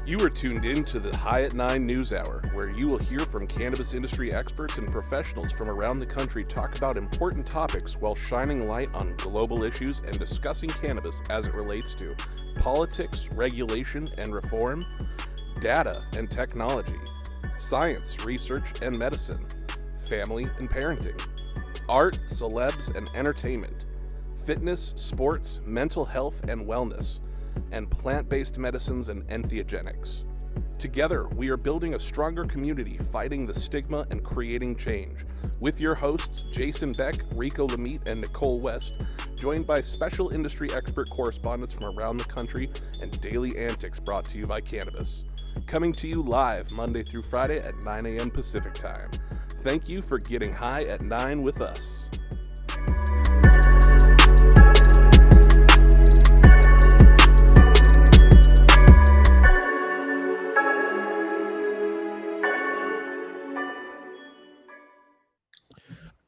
You are tuned in to the High at 9 News Hour, where you will hear from cannabis industry experts and professionals from around the country talk about important topics while shining light on global issues and discussing cannabis as it relates to politics, regulation and reform, data and technology, science, research and medicine, family and parenting, art, celebs and entertainment, fitness, sports, mental health and wellness, and plant-based medicines and enthogenics. Together, we are building a stronger community, fighting the stigma and creating change. With your hosts, Jason Beck, Rico Lamitte, and Nicole West, joined by special industry expert correspondents from around the country and daily antics brought to you by Cannabis. Coming to you live Monday through Friday at 9 a.m. Pacific Time. Thank you for getting high at 9 with us.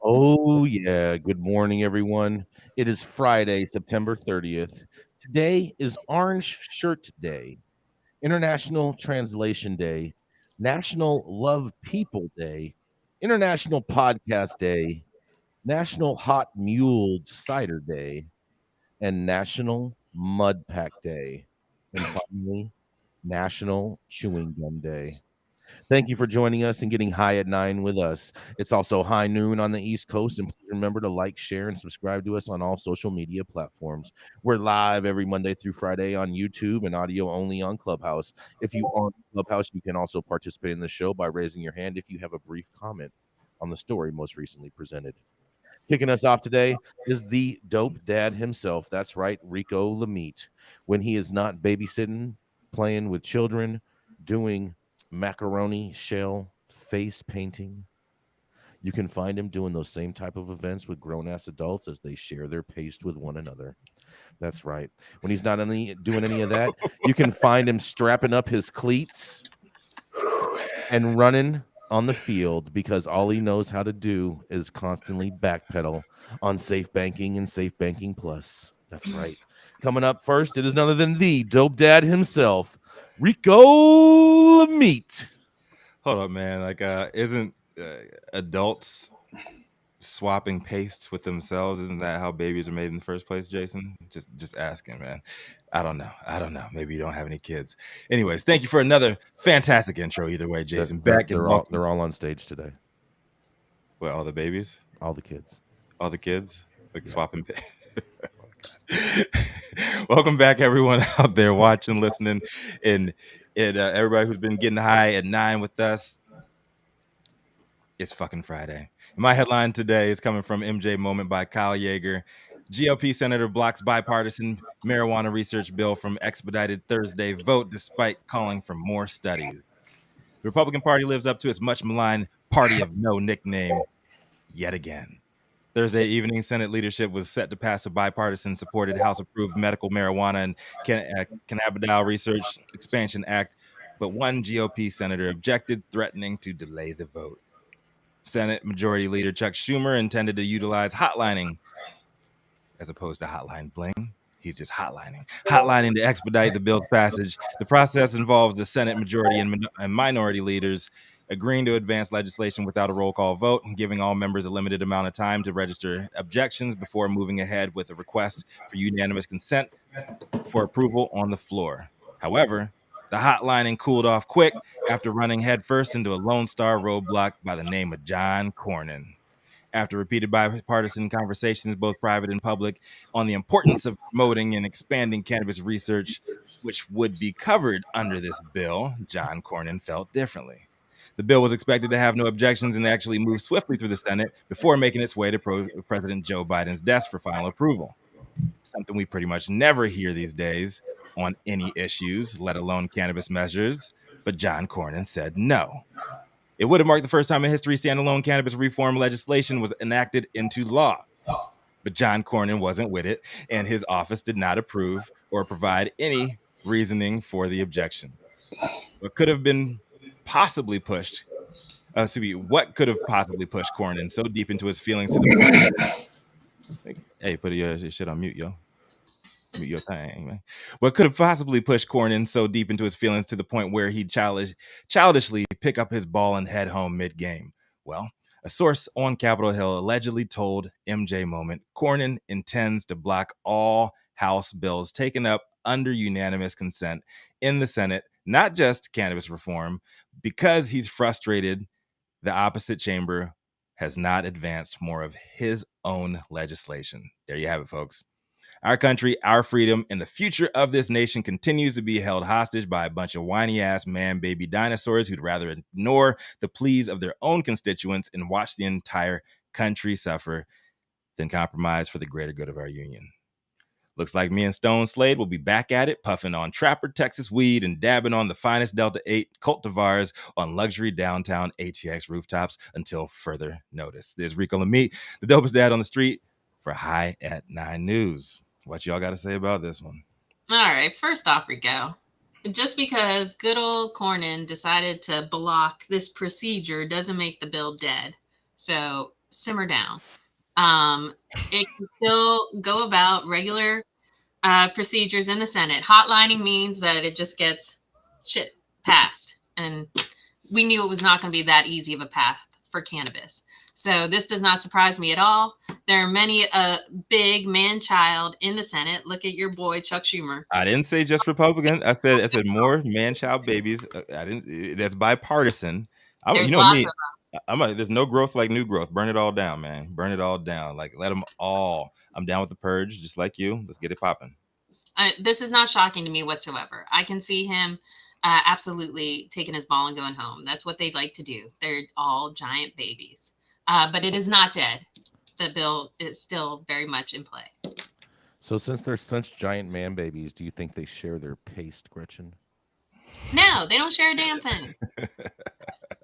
Oh, yeah. Good morning, everyone. It is Friday, September 30th. Today is Orange Shirt Day, International Translation Day, National Love People Day, International Podcast Day, National Hot Muled Cider Day, and National Mud Pack Day. And finally, National Chewing Gum Day. Thank you for joining us and getting high at 9 with us. It's also high noon on the East Coast, and please remember to like, share, and subscribe to us on all social media platforms. We're live every Monday through Friday on YouTube and audio only on Clubhouse. If you are on Clubhouse, you can also participate in the show by raising your hand if you have a brief comment on the story most recently presented. Kicking us off today is the dope dad himself. That's right, Rico Lamitte. When he is not babysitting, playing with children, doing macaroni shell face painting, you can find him doing those same type of events with grown-ass adults as they share their paste with one another. That's right. When he's not doing any of that, you can find him strapping up his cleats and running on the field because all he knows how to do is constantly backpedal on Safe Banking and Safe Banking Plus. That's right. Coming up first, it is none other than the dope dad himself, Rico Lamitte. Hold up, man. Like, isn't adults swapping paste with themselves? Isn't that how babies are made in the first place, Jason? Just asking, man. I don't know. Maybe you don't have any kids. Anyways, thank you for another fantastic intro. Either way, Jason. They're all on stage today. What, all the babies? All the kids. All the kids? Like swapping paste. Welcome back, everyone out there watching, listening, and everybody who's been getting high at 9 with us. It's fucking Friday. My headline today is coming from MJ Moment by Kyle Yeager. GOP senator blocks bipartisan marijuana research bill from expedited Thursday vote despite calling for more studies. The Republican Party lives up to its much maligned party of no nickname yet again. Thursday evening, Senate leadership was set to pass a bipartisan-supported House-approved medical marijuana and cannabidiol research expansion act, but one GOP senator objected, threatening to delay the vote. Senate Majority Leader Chuck Schumer intended to utilize hotlining as opposed to hotline bling. He's just hotlining to expedite the bill's passage. The process involves the Senate majority and minority leaders agreeing to advance legislation without a roll call vote, giving all members a limited amount of time to register objections before moving ahead with a request for unanimous consent for approval on the floor. However, the hotlining cooled off quick after running headfirst into a Lone Star roadblock by the name of John Cornyn. After repeated bipartisan conversations, both private and public, on the importance of promoting and expanding cannabis research, which would be covered under this bill, John Cornyn felt differently. The bill was expected to have no objections and actually move swiftly through the Senate before making its way to President Joe Biden's desk for final approval. Something we pretty much never hear these days on any issues, let alone cannabis measures, but John Cornyn said no. It would have marked the first time in history standalone cannabis reform legislation was enacted into law. But John Cornyn wasn't with it, and his office did not approve or provide any reasoning for the objection. What could have possibly pushed Cornyn so deep into his feelings to the point? Hey, put your shit on mute, yo. Your thing, man. What could have possibly pushed Cornyn so deep into his feelings to the point where he'd childishly pick up his ball and head home mid-game? Well, a source on Capitol Hill allegedly told MJ Moment Cornyn intends to block all House bills taken up under unanimous consent in the Senate, not just cannabis reform, because he's frustrated the opposite chamber has not advanced more of his own legislation. There you have it, folks. Our country, our freedom, and the future of this nation continues to be held hostage by a bunch of whiny-ass man-baby dinosaurs who'd rather ignore the pleas of their own constituents and watch the entire country suffer than compromise for the greater good of our union. Looks like me and Stone Slade will be back at it, puffing on Trapper Texas weed and dabbing on the finest Delta 8 cultivars on luxury downtown ATX rooftops until further notice. There's Rico Lamitte, the dopest dad on the street, for High at 9 News. What y'all got to say about this one? All right, first off, Rico, just because good old Cornyn decided to block this procedure doesn't make the bill dead. So simmer down. It can still go about regular procedures in the Senate. Hotlining means that it just gets shit passed. And we knew it was not going to be that easy of a path for cannabis. So this does not surprise me at all. There are many big man-child in the Senate. Look at your boy, Chuck Schumer. I didn't say just Republican. I said more man-child babies. I didn't. That's bipartisan. There's lots of them. There's no growth like new growth. Burn it all down, man. Burn it all down. Like, let them all. I'm down with the purge, just like you. Let's get it popping. This is not shocking to me whatsoever. I can see him absolutely taking his ball and going home. That's what they like to do. They're all giant babies. But it is not dead. The bill is still very much in play. So since they're such giant man babies, do you think they share their paste, Gretchen? No, they don't share a damn thing.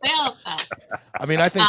They all suck. I mean, I think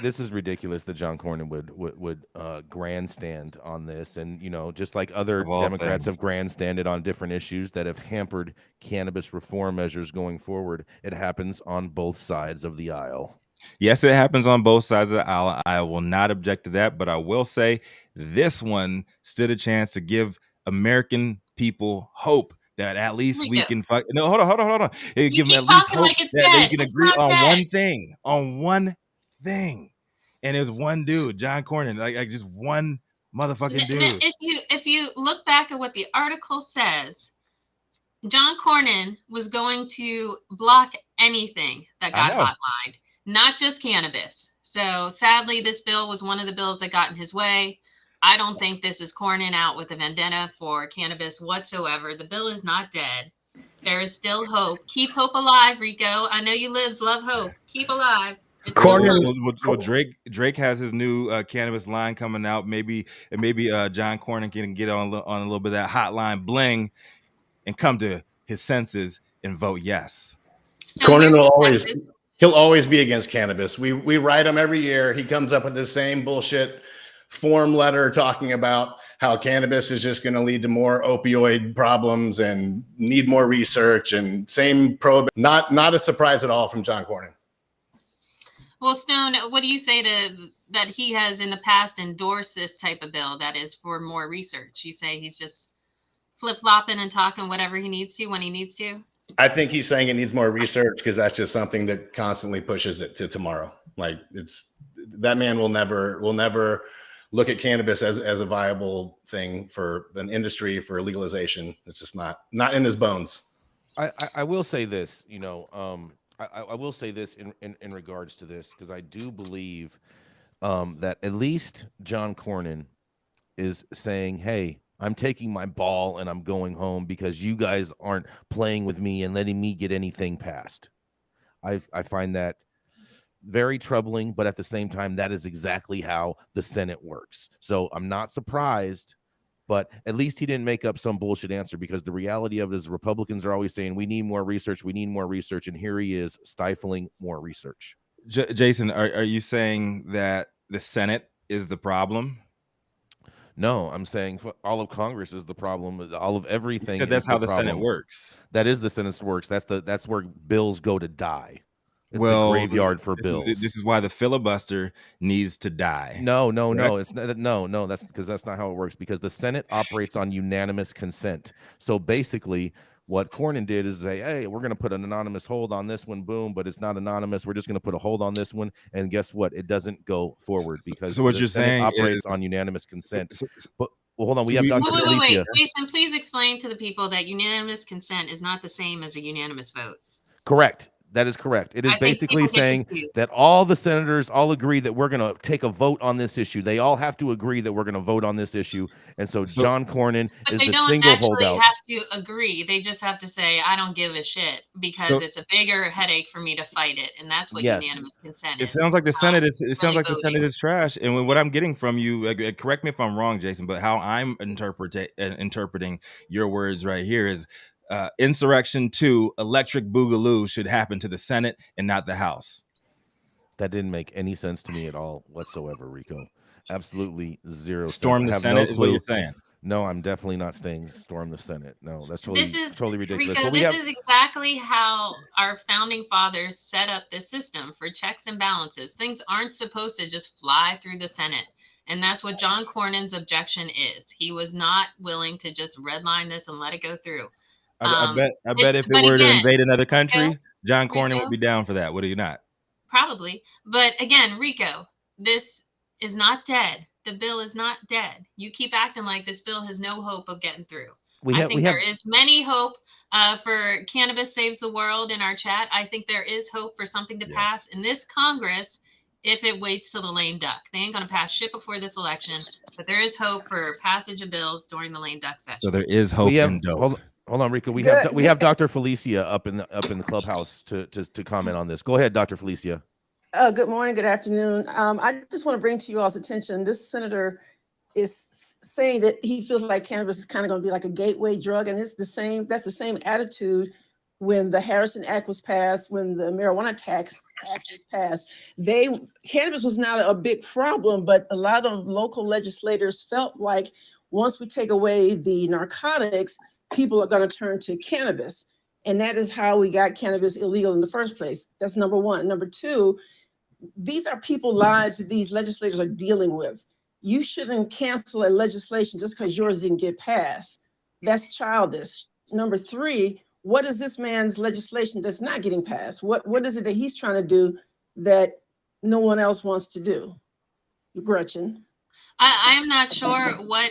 this is ridiculous that John Cornyn would grandstand on this, and just like other Democrats have grandstanded on different issues that have hampered cannabis reform measures going forward. It happens on both sides of the aisle. Yes, it happens on both sides of the aisle. I will not object to that, but I will say this one stood a chance to give American people hope that at least we can hold on. It give them at least hope that they can agree on one thing. And it was one dude, John Cornyn, like just one motherfucking dude. If you look back at what the article says, John Cornyn was going to block anything that got hotlined, not just cannabis. So sadly, this bill was one of the bills that got in his way. I don't think this is Cornyn out with a vendetta for cannabis whatsoever. The bill is not dead. There is still hope. Keep hope alive, Rico. I know you libs love hope. Keep alive. Well, Drake has his new cannabis line coming out. Maybe John Cornyn can get on a little bit of that hotline bling and come to his senses and vote yes. Cornyn he'll always be against cannabis. We write him every year. He comes up with the same bullshit form letter talking about how cannabis is just going to lead to more opioid problems and need more research and same probe. Not a surprise at all from John Cornyn. Well, Stone, what do you say to that? He has in the past endorsed this type of bill that is for more research. You say he's just flip-flopping and talking whatever he needs to when he needs to? I think he's saying it needs more research because that's just something that constantly pushes it to tomorrow. Like that man will never look at cannabis as a viable thing for an industry, for legalization. It's just not in his bones. I will say this, I will say this in regards to this, because I do believe that at least John Cornyn is saying, hey, I'm taking my ball and I'm going home because you guys aren't playing with me and letting me get anything passed. I find that very troubling, but at the same time, that is exactly how the Senate works. So I'm not surprised, but at least he didn't make up some bullshit answer, because the reality of it is Republicans are always saying, we need more research, and here he is stifling more research. Jason, are you saying that the Senate is the problem? No, I'm saying all of Congress is the problem. All of everything. That's how the Senate works. That is the Senate works. That's where bills go to die. It's the graveyard for bills. This is why the filibuster needs to die. No. It's not, no. That's because that's not how it works. Because the Senate operates on unanimous consent. So basically, what Cornyn did is say, "Hey, we're going to put an anonymous hold on this one, boom, but it's not anonymous. We're just going to put a hold on this one, and guess what? It doesn't go forward because so what the you're Senate saying operates is, on unanimous consent." But well, hold on, we have Dr. Wait. Felicia. Jason, please explain to the people that unanimous consent is not the same as a unanimous vote. Correct. That is correct. It is basically saying that all the senators all agree that we're going to take a vote on this issue. They all have to agree that we're going to vote on this issue. And so John Cornyn is the single holdout. They don't actually have to agree. They just have to say, I don't give a shit because it's a bigger headache for me to fight it. And that's what unanimous consent is. It sounds like the Senate is Senate is trash. And what I'm getting from you, correct me if I'm wrong, Jason, but how I'm interpreting your words right here is Insurrection 2, Electric Boogaloo should happen to the Senate and not the House. That didn't make any sense to me at all whatsoever, Rico. Absolutely zero Storm sense. the Senate is what you're saying. No, I'm definitely not saying storm the Senate. No, that's totally ridiculous. Rico, this is exactly how our founding fathers set up this system for checks and balances. Things aren't supposed to just fly through the Senate. And that's what John Cornyn's objection is. He was not willing to just redline this and let it go through. I bet if it were to invade another country, John Cornyn would be down for that. Would he not? Probably. But again, Rico, this is not dead. The bill is not dead. You keep acting like this bill has no hope of getting through. I think there is many hope for Cannabis Saves the World in our chat. I think there is hope for something to pass in this Congress if it waits till the lame duck. They ain't going to pass shit before this election, but there is hope for passage of bills during the lame duck session. So there is hope in dope. Hold on, Rico. We have Dr. Felicia up in the clubhouse to comment on this. Go ahead, Dr. Felicia. Good morning, good afternoon. I just want to bring to you all's attention, this senator is saying that he feels like cannabis is kind of going to be like a gateway drug, and that's the same attitude when the Harrison Act was passed, when the Marijuana Tax Act was passed. Cannabis was not a big problem, but a lot of local legislators felt like once we take away the narcotics, people are going to turn to cannabis. And that is how we got cannabis illegal in the first place. That's number one. Number two, these are people's lives that these legislators are dealing with. You shouldn't cancel a legislation just because yours didn't get passed. That's childish. Number three, what is this man's legislation that's not getting passed? What is it that he's trying to do that no one else wants to do? Gretchen. I'm not sure what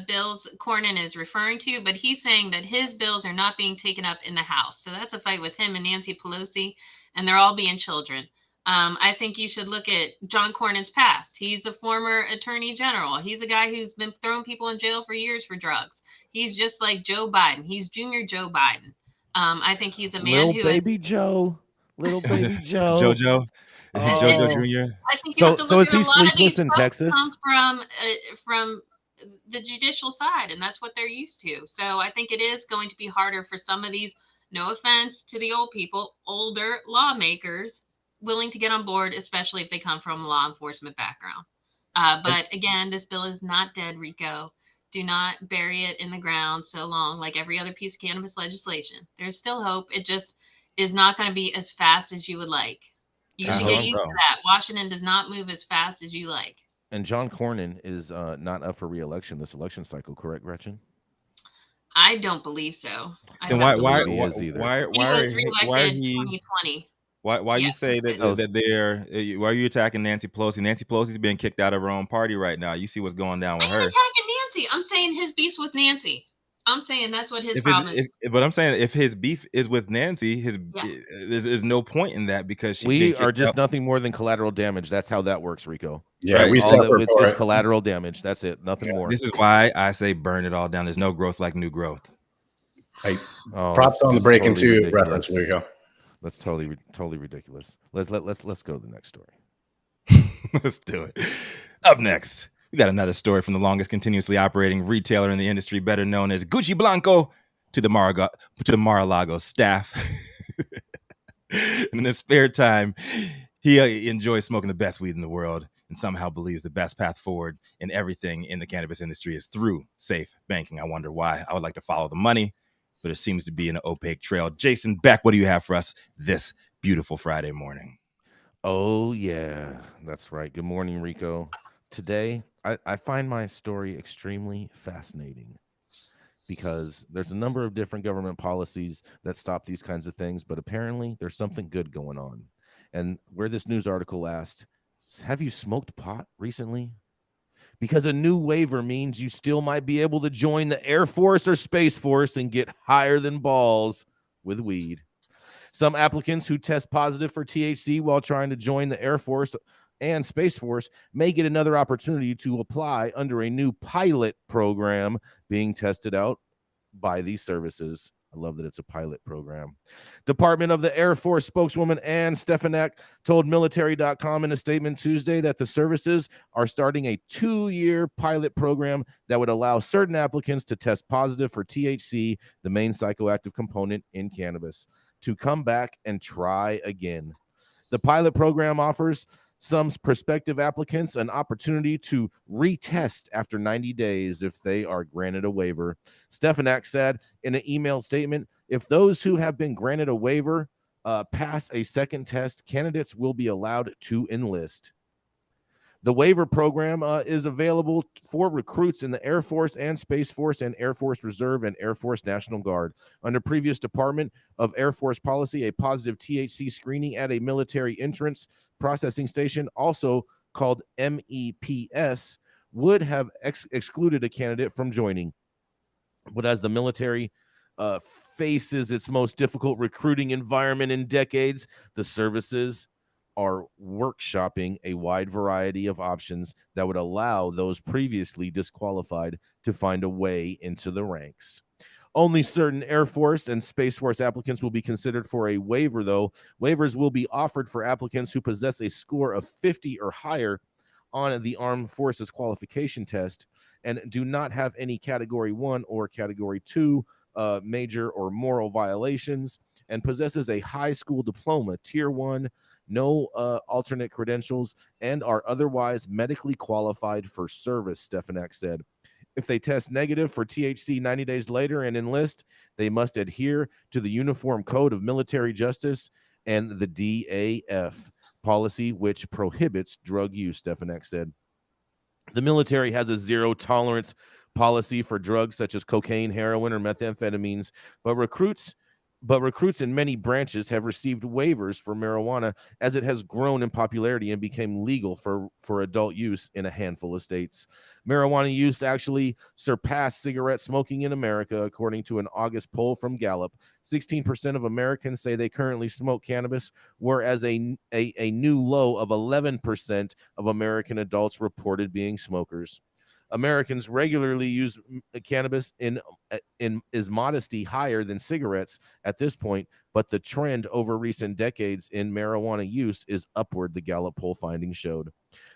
bills Cornyn is referring to, but he's saying that his bills are not being taken up in the House. So that's a fight with him and Nancy Pelosi, and they're all being children. I think you should look at John Cornyn's past. He's a former attorney general. He's a guy who's been throwing people in jail for years for drugs. He's just like Joe Biden. He's Junior Joe Biden. I think he's a man Little baby Joe. Jojo. Is he Jojo Jr.? I think you have to look is at he a lot of these sleepless in folks Texas? come from the judicial side, and that's what they're used to. So I think it is going to be harder for some of these, no offense to the old people, older lawmakers willing to get on board, especially if they come from a law enforcement background. But again, this bill is not dead, Rico. Do not bury it in the ground so long, like every other piece of cannabis legislation. There's still hope. It just is not going to be as fast as you would like. You should get used to that. Washington does not move as fast as you like. And John Cornyn is not up for re-election this election cycle, correct, Gretchen? I don't believe so. Then why are he you say that why are you attacking Nancy Pelosi? Nancy Pelosi's being kicked out of her own party right now. You see what's going down with her. I'm attacking Nancy. I'm saying his beef's with Nancy. I'm saying that's what his problem is. But I'm saying if his beef is with Nancy, there's no point in that because we are just nothing more than collateral damage. That's how that works, Rico. Yeah, right? It's just collateral damage. That's it. Nothing more. This is why I say burn it all down. There's no growth like new growth. Props on the breaking too reference. There you go. That's totally ridiculous. Let's go to the next story. Let's do it. Up next, we got another story from the longest continuously operating retailer in the industry, better known as Gucci Blanco, to the Mar-a-Lago staff. And in his spare time, he enjoys smoking the best weed in the world and somehow believes the best path forward in everything in the cannabis industry is through safe banking. I wonder why. I would like to follow the money, but it seems to be an opaque trail. Jason Beck, what do you have for us this beautiful Friday morning. Oh, yeah, that's right. Good morning, Rico. Today, I find my story extremely fascinating because there's a number of different government policies that stop these kinds of things, but apparently there's something good going on. And where this news article asked, have you smoked pot recently? Because a new waiver means you still might be able to join the Air Force or Space Force and get higher than balls with weed. Some applicants who test positive for THC while trying to join the Air Force and Space Force may get another opportunity to apply under a new pilot program being tested out by these services. I love that it's a pilot program. Department of the Air Force spokeswoman Ann Stefanak told military.com in a statement Tuesday that the services are starting a 2-year pilot program that would allow certain applicants to test positive for THC, the main psychoactive component in cannabis, to come back and try again. The pilot program offers some prospective applicants an opportunity to retest after 90 days if they are granted a waiver. Stefanak said in an emailed statement, if those who have been granted a waiver pass a second test, candidates will be allowed to enlist. The waiver program is available for recruits in the Air Force and Space Force and Air Force Reserve and Air Force National Guard. Under previous Department of Air Force policy, a positive THC screening at a military entrance processing station, also called MEPS, would have excluded a candidate from joining. But as the military faces its most difficult recruiting environment in decades, the services are workshopping a wide variety of options that would allow those previously disqualified to find a way into the ranks. Only certain Air Force and Space Force applicants will be considered for a waiver, though. Waivers will be offered for applicants who possess a score of 50 or higher on the Armed Forces qualification test and do not have any Category 1 or Category 2 major or moral violations, and possesses a high school diploma, Tier 1, no alternate credentials, and are otherwise medically qualified for service, Stefanak said. If they test negative for THC 90 days later and enlist, they must adhere to the Uniform Code of Military Justice and the DAF policy, which prohibits drug use, Stefanak said. The military has a zero tolerance policy for drugs such as cocaine, heroin, or methamphetamines, but recruits in many branches have received waivers for marijuana as it has grown in popularity and became legal for adult use in a handful of states. Marijuana use actually surpassed cigarette smoking in America, according to an August poll from Gallup. 16% of Americans say they currently smoke cannabis, whereas a new low of 11% of American adults reported being smokers. Americans regularly use cannabis in is modesty higher than cigarettes at this point, but the trend over recent decades in marijuana use is upward, the Gallup poll findings showed.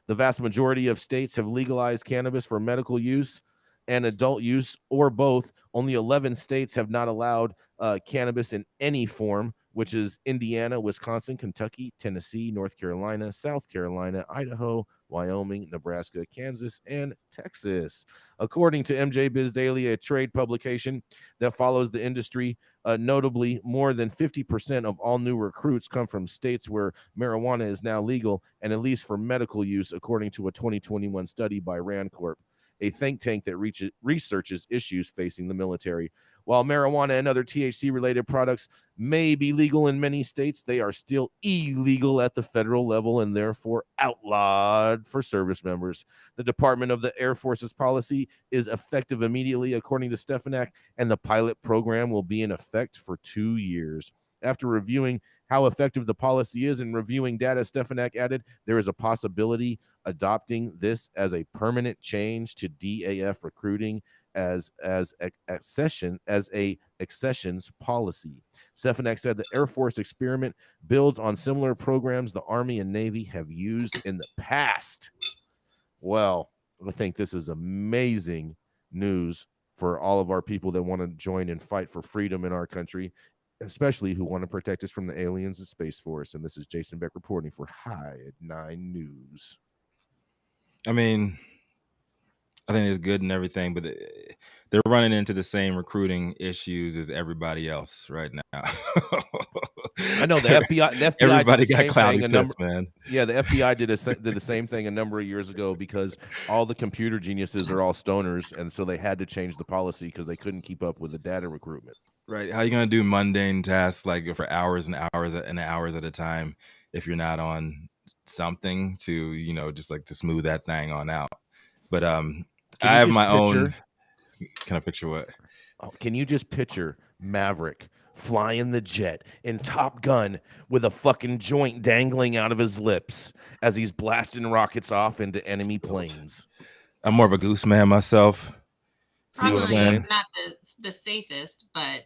The vast majority of states have legalized cannabis for medical use and adult use, or both. Only 11 states have not allowed cannabis in any form, which is Indiana, Wisconsin, Kentucky, Tennessee, North Carolina, South Carolina, Idaho, Wyoming, Nebraska, Kansas, and Texas. According to MJ Biz Daily, a trade publication that follows the industry, notably more than 50% of all new recruits come from states where marijuana is now legal, and at least for medical use, according to a 2021 study by Rand Corp, a think tank that researches issues facing the military. While marijuana and other THC-related products may be legal in many states, they are still illegal at the federal level and therefore outlawed for service members. The Department of the Air Force's policy is effective immediately, according to Stefanak, and the pilot program will be in effect for 2 years. After reviewing how effective the policy is and reviewing data, Stefanak added, there is a possibility adopting this as a permanent change to DAF recruiting as a accessions policy. Stefanak said the Air Force experiment builds on similar programs the Army and Navy have used in the past. Well, I think this is amazing news for all of our people that want to join and fight for freedom in our country, especially who want to protect us from the aliens and Space Force. And this is Jason Beck reporting for High at 9 News. I mean, I think it's good and everything, but they're running into the same recruiting issues as everybody else right now. I know the FBI. The FBI Everybody did the got same cloudy thing piss, man. Yeah, the FBI did the same thing a number of years ago because all the computer geniuses are all stoners, and so they had to change the policy because they couldn't keep up with the data recruitment. Right? How you gonna do mundane tasks like for hours and hours and hours at a time if you're not on something to just like to smooth that thing on out? But I have my own. Can I picture what? Oh, can you just picture Maverick flying the jet in Top Gun with a fucking joint dangling out of his lips as he's blasting rockets off into enemy planes? I'm more of a goose man myself. See what I'm Probably saying? not the safest, but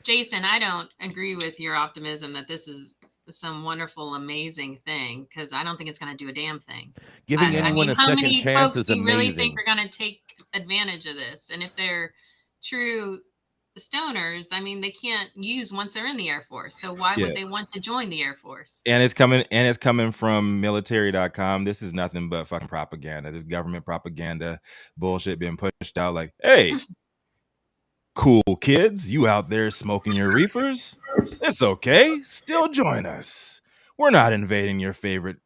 Jason, I don't agree with your optimism that this is some wonderful, amazing thing, because I don't think it's going to do a damn thing. Giving anyone a second chance is amazing. You really think are going to take advantage of this? And if they're true stoners, I mean, they can't use once they're in the Air Force. So why would they want to join the Air Force? And it's coming from military.com. This is nothing but fucking propaganda. This government propaganda bullshit being pushed out like, hey, cool kids, you out there smoking your reefers? It's okay. Still join us. We're not invading your favorite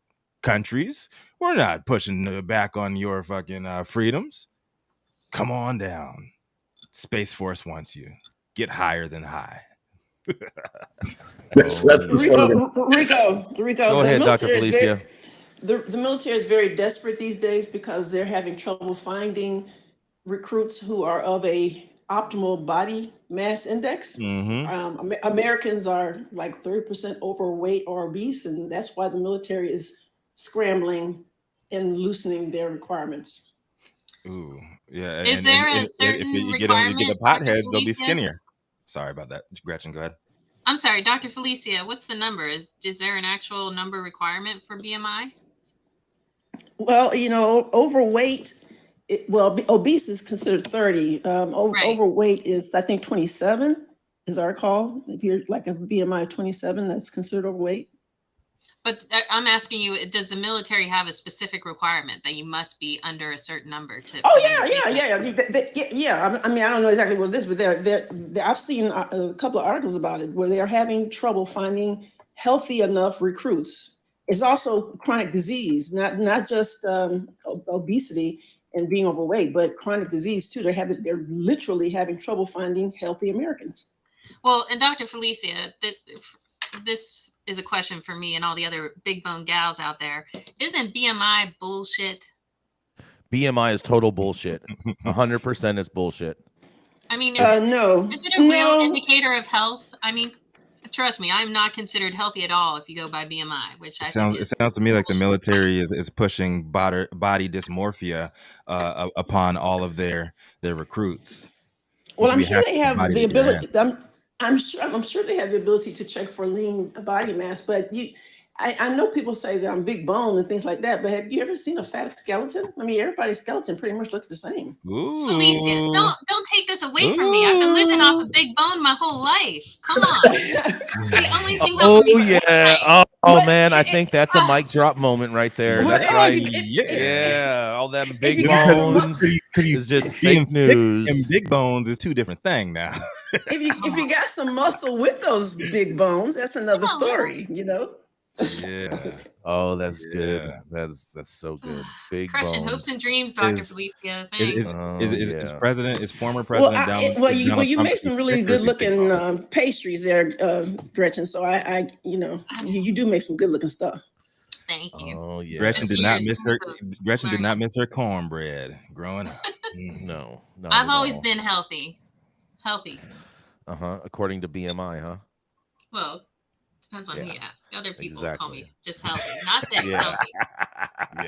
countries. We're not pushing back on your fucking freedoms. Come on down. Space Force wants you. Get higher than high. That's the Rico. Go ahead, Dr. Felicia. The military is very desperate these days because they're having trouble finding recruits who are of a optimal body mass index. Mm-hmm. Americans are like 30% overweight or obese, and that's why the military is scrambling and loosening their requirements. Ooh, yeah. Is there a certain if you requirement, get the Dr. potheads, they'll be Felicia? skinnier. Sorry about that. Gretchen, go ahead. I'm sorry, Dr. Felicia, what's the number? Is there an actual number requirement for BMI? Well, overweight, obese is considered 30. Right. Overweight is, I think, 27, as I recall. If you're like a BMI of 27, that's considered overweight. But I'm asking you, does the military have a specific requirement that you must be under a certain number to? Oh, yeah. I mean, I don't know exactly what it is, but I've seen a couple of articles about it where they're having trouble finding healthy enough recruits. It's also chronic disease, not just obesity and being overweight, but chronic disease too. They're literally having trouble finding healthy Americans. Well, and Dr. Felicia, this is a question for me and all the other big bone gals out there. Isn't BMI bullshit? BMI is total bullshit. 100% is bullshit. I mean, no. Is it a real indicator of health? I mean, trust me, I'm not considered healthy at all if you go by BMI, which it sounds to me like the military is pushing body dysmorphia upon all of their recruits. Well, I'm sure they have the ability. I'm sure they have the ability to check for lean body mass, but I know people say that I'm big bone and things like that, but have you ever seen a fat skeleton? I mean, everybody's skeleton pretty much looks the same. Ooh. Felicia, don't take this away from me. I've been living off of big bone my whole life. Come on. The only thing Oh man, I think that's a mic drop moment right there. That's right. Yeah, all that big bones is just fake news. And big bones is two different things now. If you got some muscle with those big bones, that's another story, Yeah. Oh, that's good. That's so good. Big crushing bones. hopes and dreams, Dr. Felicia. Thanks. Is former president you make some really good looking pastries there, Gretchen. So I you do make some good looking stuff. Thank you. Oh yeah. Gretchen did not miss her cornbread growing up. No. I've always been healthy. According to BMI, huh? Well, depends on who you ask. Other people call me just healthy, not that healthy.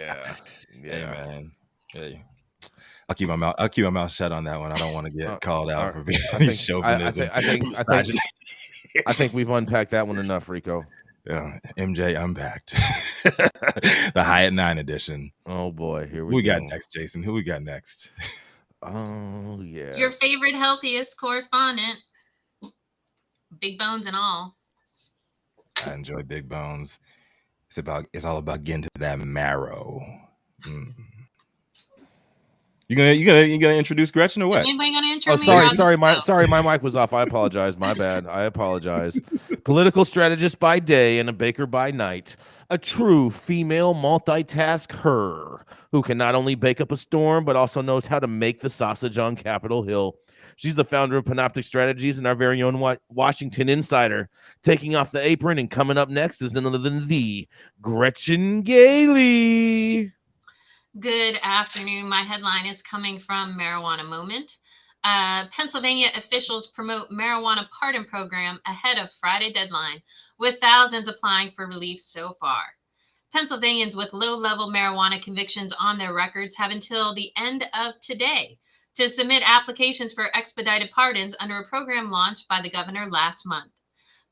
Yeah. Hey man. Hey. I'll keep my mouth shut on that one. I don't want to get called out for being chauvinism. I think we've unpacked that one enough, Rico. Yeah, MJ unpacked. The High at 9 edition. Oh boy, here we got next, Jason. Who we got next? Oh yeah. Your favorite healthiest correspondent. Big bones and all. I enjoy big bones. It's all about getting to that marrow. You gonna introduce Gretchen or what? Is anybody gonna turn me around sorry, my mic was off. I apologize. My bad. I apologize. Political strategist by day and a baker by night. A true female multitasker who can not only bake up a storm, but also knows how to make the sausage on Capitol Hill. She's the founder of Panoptic Strategies and our very own Washington insider. Taking off the apron and coming up next is none other than the Gretchen Gailey. Good afternoon. My headline is coming from Marijuana Moment. Pennsylvania officials promote marijuana pardon program ahead of Friday deadline, with thousands applying for relief so far. Pennsylvanians with low-level marijuana convictions on their records have until the end of today to submit applications for expedited pardons under a program launched by the governor last month.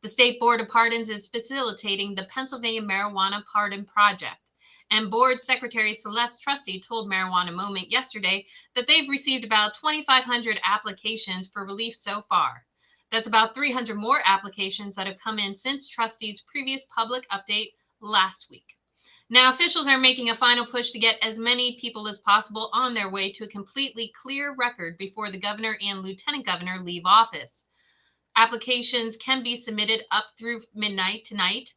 The State Board of Pardons is facilitating the Pennsylvania Marijuana Pardon Project, and Board Secretary Celeste Trusty told Marijuana Moment yesterday that they've received about 2,500 applications for relief so far. That's about 300 more applications that have come in since Trusty's previous public update last week. Now, officials are making a final push to get as many people as possible on their way to a completely clear record before the governor and lieutenant governor leave office. Applications can be submitted up through midnight tonight.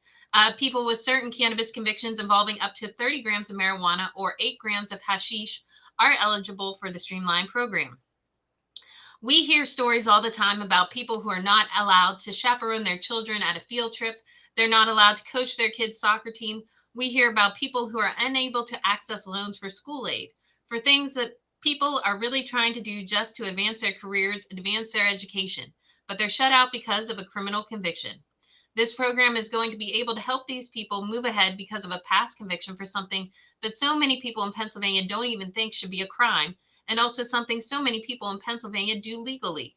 People with certain cannabis convictions involving up to 30 grams of marijuana or 8 grams of hashish are eligible for the streamlined program. We hear stories all the time about people who are not allowed to chaperone their children at a field trip. They're not allowed to coach their kids' soccer team. We hear about people who are unable to access loans for school aid, for things that people are really trying to do just to advance their careers, advance their education, but they're shut out because of a criminal conviction. This program is going to be able to help these people move ahead because of a past conviction for something that so many people in Pennsylvania don't even think should be a crime, and also something so many people in Pennsylvania do legally.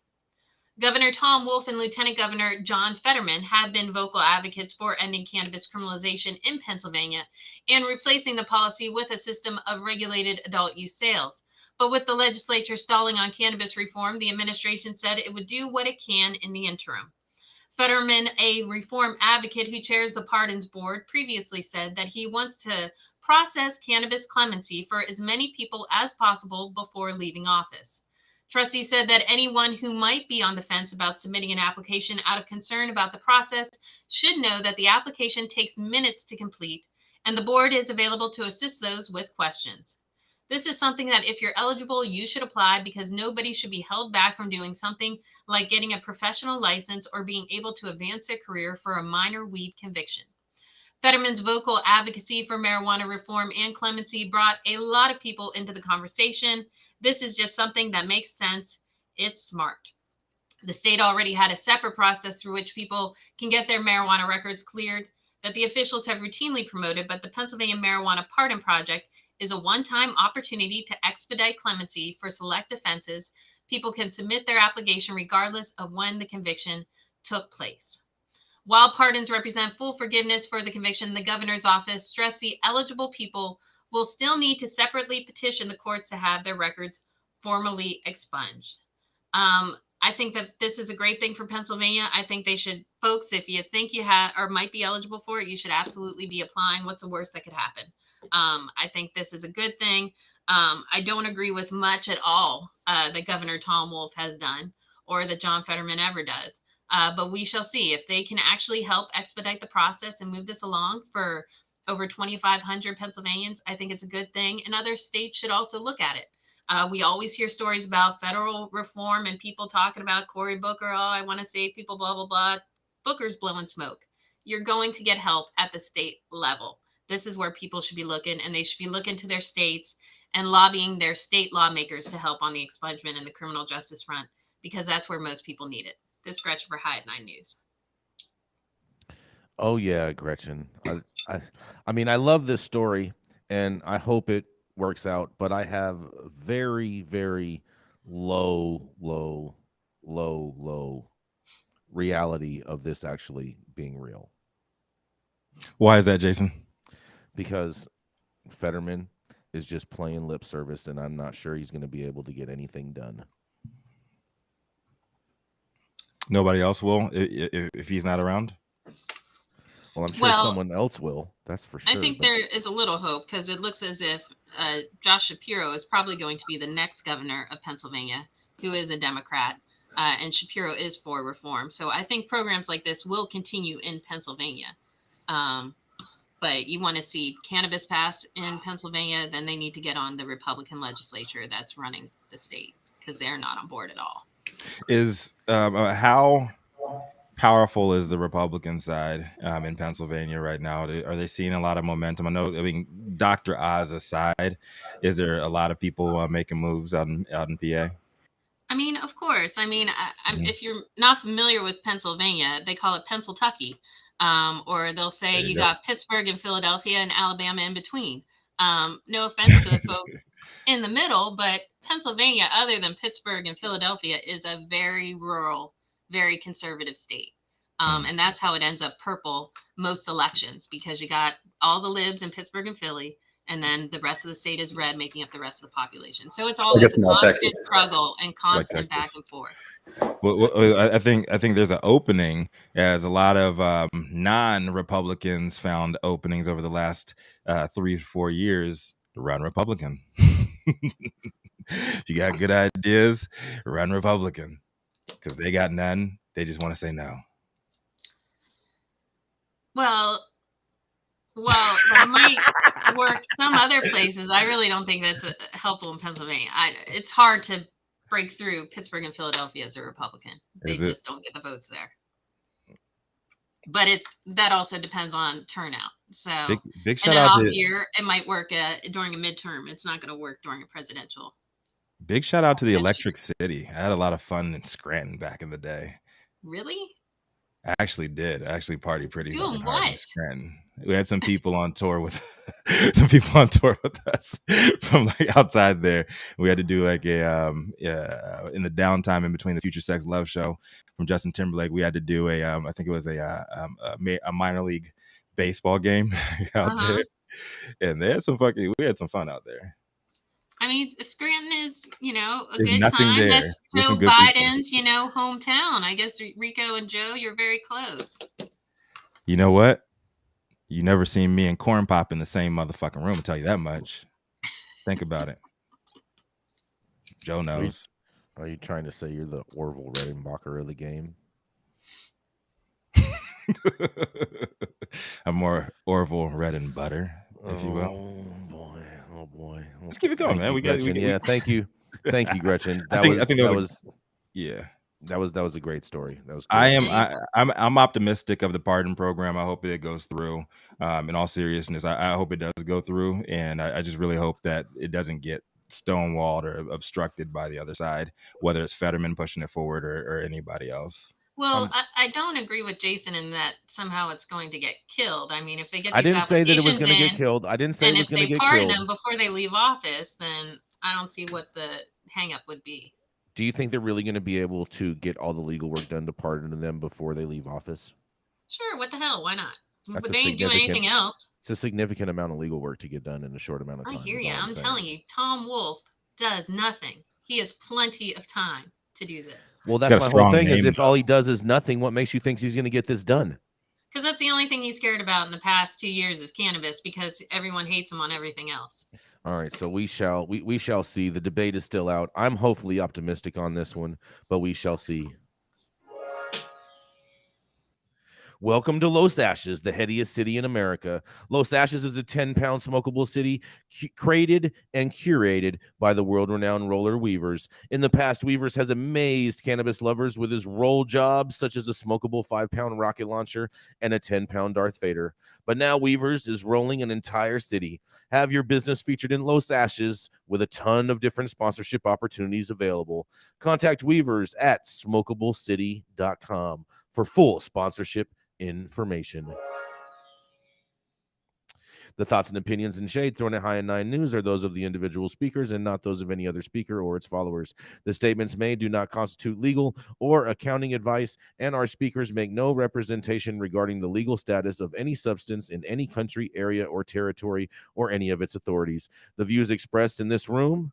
Governor Tom Wolf and Lieutenant Governor John Fetterman have been vocal advocates for ending cannabis criminalization in Pennsylvania and replacing the policy with a system of regulated adult use sales. But with the legislature stalling on cannabis reform, the administration said it would do what it can in the interim. Fetterman, a reform advocate who chairs the Pardons Board, previously said that he wants to process cannabis clemency for as many people as possible before leaving office. Trustee said that anyone who might be on the fence about submitting an application out of concern about the process should know that the application takes minutes to complete, and the board is available to assist those with questions. This is something that if you're eligible, you should apply because nobody should be held back from doing something like getting a professional license or being able to advance their career for a minor weed conviction. Fetterman's vocal advocacy for marijuana reform and clemency brought a lot of people into the conversation. This is just something that makes sense. It's smart. The state already had a separate process through which people can get their marijuana records cleared that the officials have routinely promoted, but the Pennsylvania Marijuana Pardon Project is a one-time opportunity to expedite clemency for select offenses. People can submit their application regardless of when the conviction took place. While pardons represent full forgiveness for the conviction, the governor's office stressed the eligible people will still need to separately petition the courts to have their records formally expunged. I think that this is a great thing for Pennsylvania. I think they should, folks, if you think you have or might be eligible for it, you should absolutely be applying. What's the worst that could happen? I think this is a good thing. I don't agree with much at all that Governor Tom Wolf has done or that John Fetterman ever does. But we shall see if they can actually help expedite the process and move this along for over 2,500 Pennsylvanians. I think it's a good thing, and other states should also look at it. We always hear stories about federal reform and people talking about Cory Booker. Oh, I want to save people, blah, blah, blah. Booker's blowing smoke. You're going to get help at the state level. This is where people should be looking, and they should be looking to their states and lobbying their state lawmakers to help on the expungement and the criminal justice front, because that's where most people need it. This is Gretchen for High at 9 News. Oh yeah, Gretchen. I mean, I love this story, and I hope it works out. But I have very, very low reality of this actually being real. Why is that, Jason? Because Fetterman is just playing lip service, and I'm not sure he's going to be able to get anything done. Nobody else will if he's not around? Well, I'm sure someone else will. That's for sure. I think there is a little hope because it looks as if Josh Shapiro is probably going to be the next governor of Pennsylvania. who is a Democrat, and Shapiro is for reform. So I think programs like this will continue in Pennsylvania. But you want to see cannabis pass in Pennsylvania, then they need to get on the Republican legislature that's running the state, because they're not on board at all. Is how powerful is the Republican side in Pennsylvania right now? Are they seeing a lot of momentum? I mean, Dr. Oz aside, is there a lot of people making moves out in PA? I mean, of course. I mean, if you're not familiar with Pennsylvania, they call it Pennsyltucky. Or they'll say you got Pittsburgh and Philadelphia and Alabama in between. No offense to the folks in the middle, but Pennsylvania, other than Pittsburgh and Philadelphia, is a very rural, very conservative state. And that's how it ends up purple most elections, because you got all the libs in Pittsburgh and Philly, and then the rest of the state is red, making up the rest of the population. So it's always a constant struggle and constant back and forth. Well, I think there's an opening, as a lot of non-Republicans found openings over the last 3 to 4 years to run Republican. If you got good ideas, run Republican, because they got none. They just want to say no. Well, that might work some other places. I really don't think that's helpful in Pennsylvania. It's hard to break through Pittsburgh and Philadelphia as a Republican. They just don't get the votes there. But that also depends on turnout. So big in an off year, it might work during a midterm. It's not going to work during a presidential. Big shout out to the Electric City. I had a lot of fun in Scranton back in the day. Really? I actually did. I actually partied pretty Doing hard in what? Scranton. We had some people on tour with us from like outside there. We had to do like a in the downtime in between the Future Sex Love show from Justin Timberlake. We had to do I think it was a minor league baseball game out there, and they had we had some fun out there. I mean, Scranton is, There's good nothing time. there. That's There's Joe some good Biden's, hometown. I guess Rico and Joe, you're very close. You know what? You never seen me and Corn Pop in the same motherfucking room, I'll tell you that much. Think about it. Joe knows. Are you trying to say you're the Orville Redenbacher of the game? I'm more Orville Red and Butter, if you will. Oh boy. Let's keep it going, man. Thank you, Gretchen. That was a great story. That was great. I'm optimistic of the pardon program. I hope it goes through. In all seriousness, I hope it does go through, and I just really hope that it doesn't get stonewalled or obstructed by the other side, whether it's Fetterman pushing it forward or anybody else. Well, I don't agree with Jason in that somehow it's going to get killed. I mean, if they get these I didn't say that it was going to get killed. I didn't say it was going to get killed. And if they pardon them before they leave office, then I don't see what the hang up would be. Do you think they're really going to be able to get all the legal work done to pardon them before they leave office? Sure. What the hell? Why not? But they ain't doing anything else. It's a significant amount of legal work to get done in a short amount of time. I hear you. I'm telling you, Tom Wolf does nothing. He has plenty of time to do this. Well, that's my whole thing is if all he does is nothing, what makes you think he's going to get this done? Because that's the only thing he's cared about in the past 2 years is cannabis, because everyone hates him on everything else. All right, so we shall see. The debate is still out. I'm hopefully optimistic on this one, but we shall see. Welcome to Los Ashes, the headiest city in America. Los Ashes is a 10-pound smokable city created and curated by the world-renowned roller Weavers. In the past, Weavers has amazed cannabis lovers with his roll jobs, such as a smokable 5-pound rocket launcher and a 10-pound Darth Vader. But now Weavers is rolling an entire city. Have your business featured in Los Ashes with a ton of different sponsorship opportunities available. Contact Weavers at smokablecity.com for full sponsorship information. The thoughts and opinions and shade thrown at High and Nine News are those of the individual speakers and not those of any other speaker or its followers. The statements made do not constitute legal or accounting advice, and our speakers make no representation regarding the legal status of any substance in any country, area, or territory, or any of its authorities. The views expressed in this room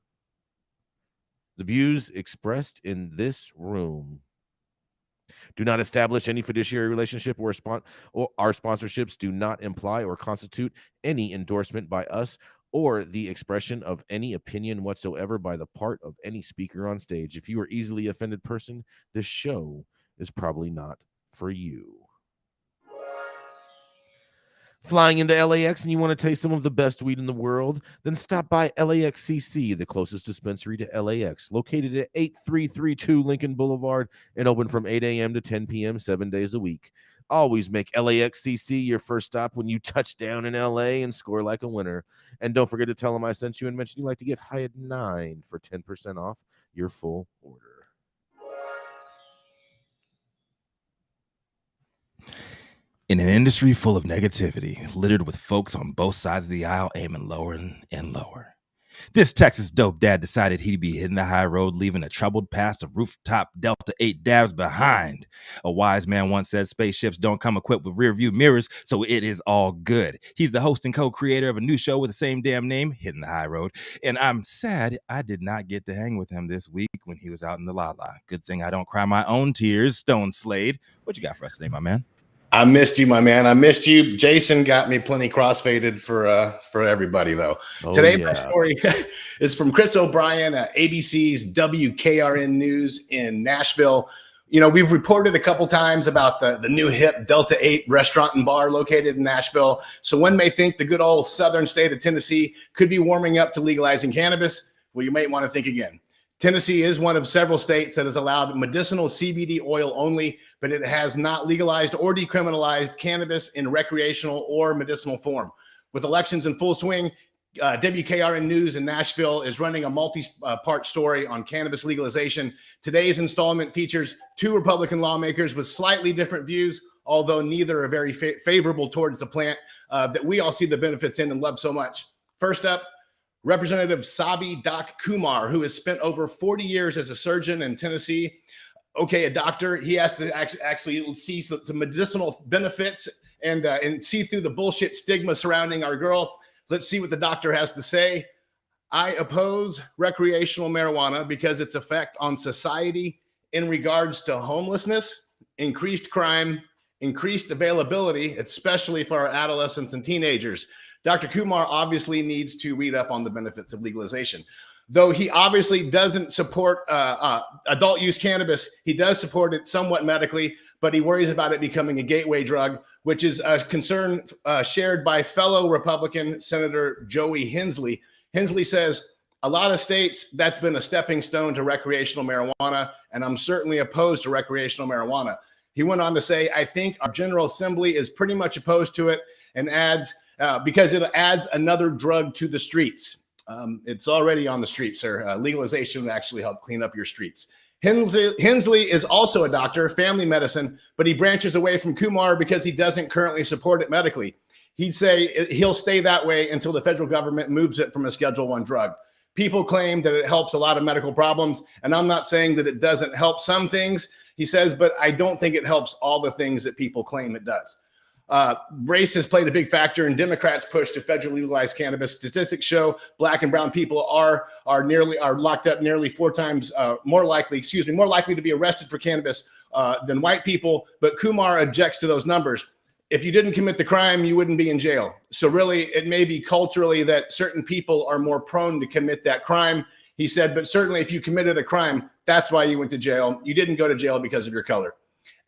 do not establish any fiduciary relationship or our sponsorships do not imply or constitute any endorsement by us or the expression of any opinion whatsoever by the part of any speaker on stage. If you are easily offended person, this show is probably not for you. Flying into LAX and you want to taste some of the best weed in the world? Then stop by LAXCC, the closest dispensary to LAX, located at 8332 Lincoln Boulevard and open from 8 a.m. to 10 p.m. 7 days a week. Always make LAXCC your first stop when you touch down in LA and score like a winner. And don't forget to tell them I sent you and mention you like to get high at 9 for 10% off your full order. In an industry full of negativity, littered with folks on both sides of the aisle aiming lower and lower, this Texas dope dad decided he'd be hitting the high road, leaving a troubled past of rooftop Delta 8 dabs behind. A wise man once said spaceships don't come equipped with rear view mirrors, so it is all good. He's the host and co-creator of a new show with the same damn name, Hitting the High Road, and I'm sad I did not get to hang with him this week when he was out in the la-la. Good thing I don't cry my own tears. Stone Slade, what you got for us today, my man? I missed you, my man. I missed you. Jason got me plenty crossfaded for everybody, though. Today, my story is from Chris O'Brien at ABC's WKRN News in Nashville. You know, we've reported a couple times about the new hip Delta 8 restaurant and bar located in Nashville. So one may think the good old southern state of Tennessee could be warming up to legalizing cannabis. Well, you might want to think again. Tennessee is one of several states that has allowed medicinal CBD oil only, but it has not legalized or decriminalized cannabis in recreational or medicinal form. With elections in full swing, WKRN News in Nashville is running a multi-part story on cannabis legalization. Today's installment features two Republican lawmakers with slightly different views, although neither are very favorable towards the plant that we all see the benefits in and love so much. First up, Representative Sabi Doc Kumar, who has spent over 40 years as a surgeon in Tennessee. Okay, a doctor, he has to actually see the medicinal benefits and see through the bullshit stigma surrounding our girl. Let's see what the doctor has to say. I oppose recreational marijuana because its effect on society in regards to homelessness, increased crime, increased availability, especially for our adolescents and teenagers. Dr. Kumar obviously needs to read up on the benefits of legalization. Though he obviously doesn't support adult use cannabis, he does support it somewhat medically, but he worries about it becoming a gateway drug, which is a concern shared by fellow Republican Senator Joey Hensley. Hensley says, a lot of states, that's been a stepping stone to recreational marijuana, and I'm certainly opposed to recreational marijuana. He went on to say, I think our General Assembly is pretty much opposed to it and adds, because it adds another drug to the streets. It's already on the streets, sir. Legalization would actually help clean up your streets. Hensley is also a doctor, family medicine, but he branches away from Kumar because he doesn't currently support it medically. He'd say he'll stay that way until the federal government moves it from a Schedule I drug. People claim that it helps a lot of medical problems, and I'm not saying that it doesn't help some things, he says, but I don't think it helps all the things that people claim it does. Race has played a big factor in Democrats' push to federally legalize cannabis. Statistics show Black and brown people are locked up nearly 4 times more likely to be arrested for cannabis than white people. But Kumar objects to those numbers. If you didn't commit the crime, you wouldn't be in jail. So really, it may be culturally that certain people are more prone to commit that crime. He said, but certainly if you committed a crime, that's why you went to jail. You didn't go to jail because of your color.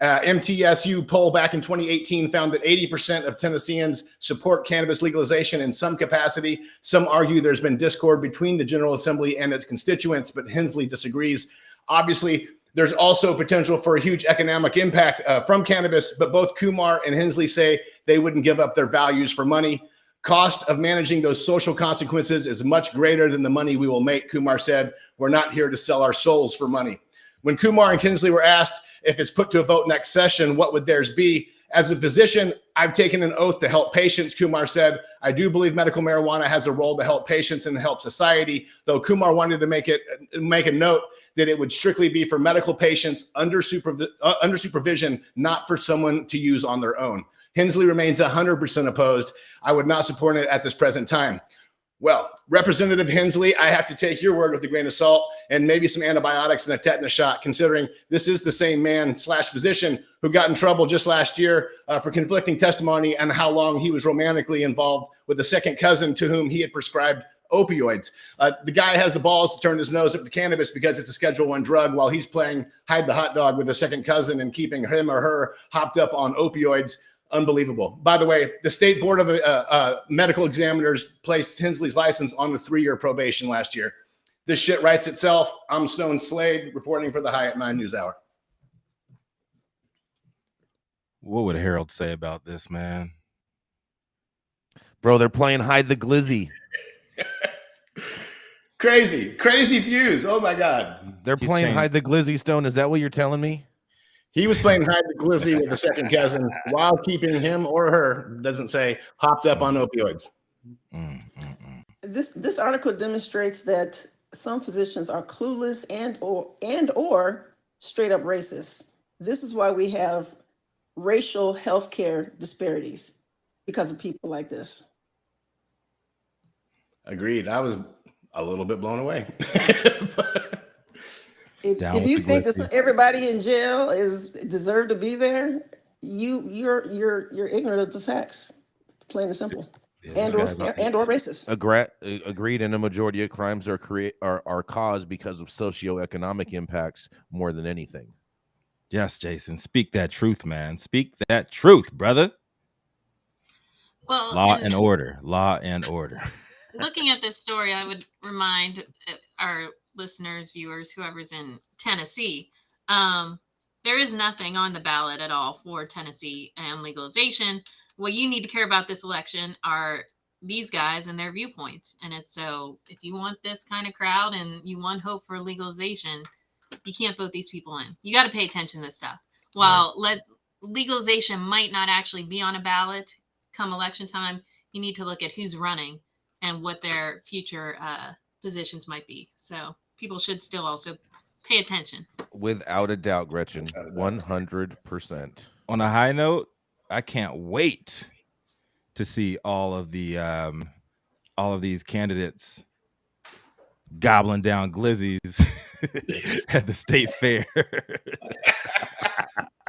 MTSU poll back in 2018 found that 80% of Tennesseans support cannabis legalization in some capacity. Some argue there's been discord between the General Assembly and its constituents, but Hensley disagrees. Obviously, there's also potential for a huge economic impact from cannabis, but both Kumar and Hensley say they wouldn't give up their values for money. Cost of managing those social consequences is much greater than the money we will make, Kumar said. We're not here to sell our souls for money. When Kumar and Hensley were asked if it's put to a vote next session, what would theirs be? As a physician, I've taken an oath to help patients, Kumar said. I do believe medical marijuana has a role to help patients and help society, though Kumar wanted to make a note that it would strictly be for medical patients under supervision, not for someone to use on their own. Hensley remains 100% opposed. I would not support it at this present time. Well, Representative Hensley, I have to take your word with a grain of salt and maybe some antibiotics and a tetanus shot, considering this is the same man/physician who got in trouble just last year for conflicting testimony on how long he was romantically involved with a second cousin to whom he had prescribed opioids. The guy has the balls to turn his nose up to cannabis because it's a Schedule I drug while he's playing hide the hot dog with a second cousin and keeping him or her hopped up on opioids. Unbelievable. By the way, the State Board of Medical Examiners placed Hensley's license on the 3-year probation last year. This shit writes itself. I'm Stone Slade, reporting for the High at 9 News Hour. What would Harold say about this, man? Bro, they're playing hide the glizzy. Crazy views. Oh my God. They're playing hide the glizzy, Stone. Is that what you're telling me? He was playing hide the glizzy with a second cousin while keeping him or her, doesn't say, hopped up on opioids. This article demonstrates that some physicians are clueless and or straight up racist. This is why we have racial healthcare disparities, because of people like this. Agreed. I was a little bit blown away. If you think that everybody in jail is deserved to be there, you're ignorant of the facts, plain and simple, and or racist. Agreed. And a majority of crimes are caused because of socioeconomic impacts more than anything. Yes, Jason. Speak that truth, man. Speak that truth, brother. Well, law and order. Looking at this story, I would remind our listeners, viewers, whoever's in Tennessee, there is nothing on the ballot at all for Tennessee and legalization. What you need to care about this election are these guys and their viewpoints. And it's so if you want this kind of crowd and you want hope for legalization, you can't vote these people in. You got to pay attention to this stuff. While legalization might not actually be on a ballot come election time, you need to look at who's running and what their future positions might be. So people should still also pay attention. Without a doubt, Gretchen, 100%. On a high note, I can't wait to see all of these candidates gobbling down glizzies at the state fair.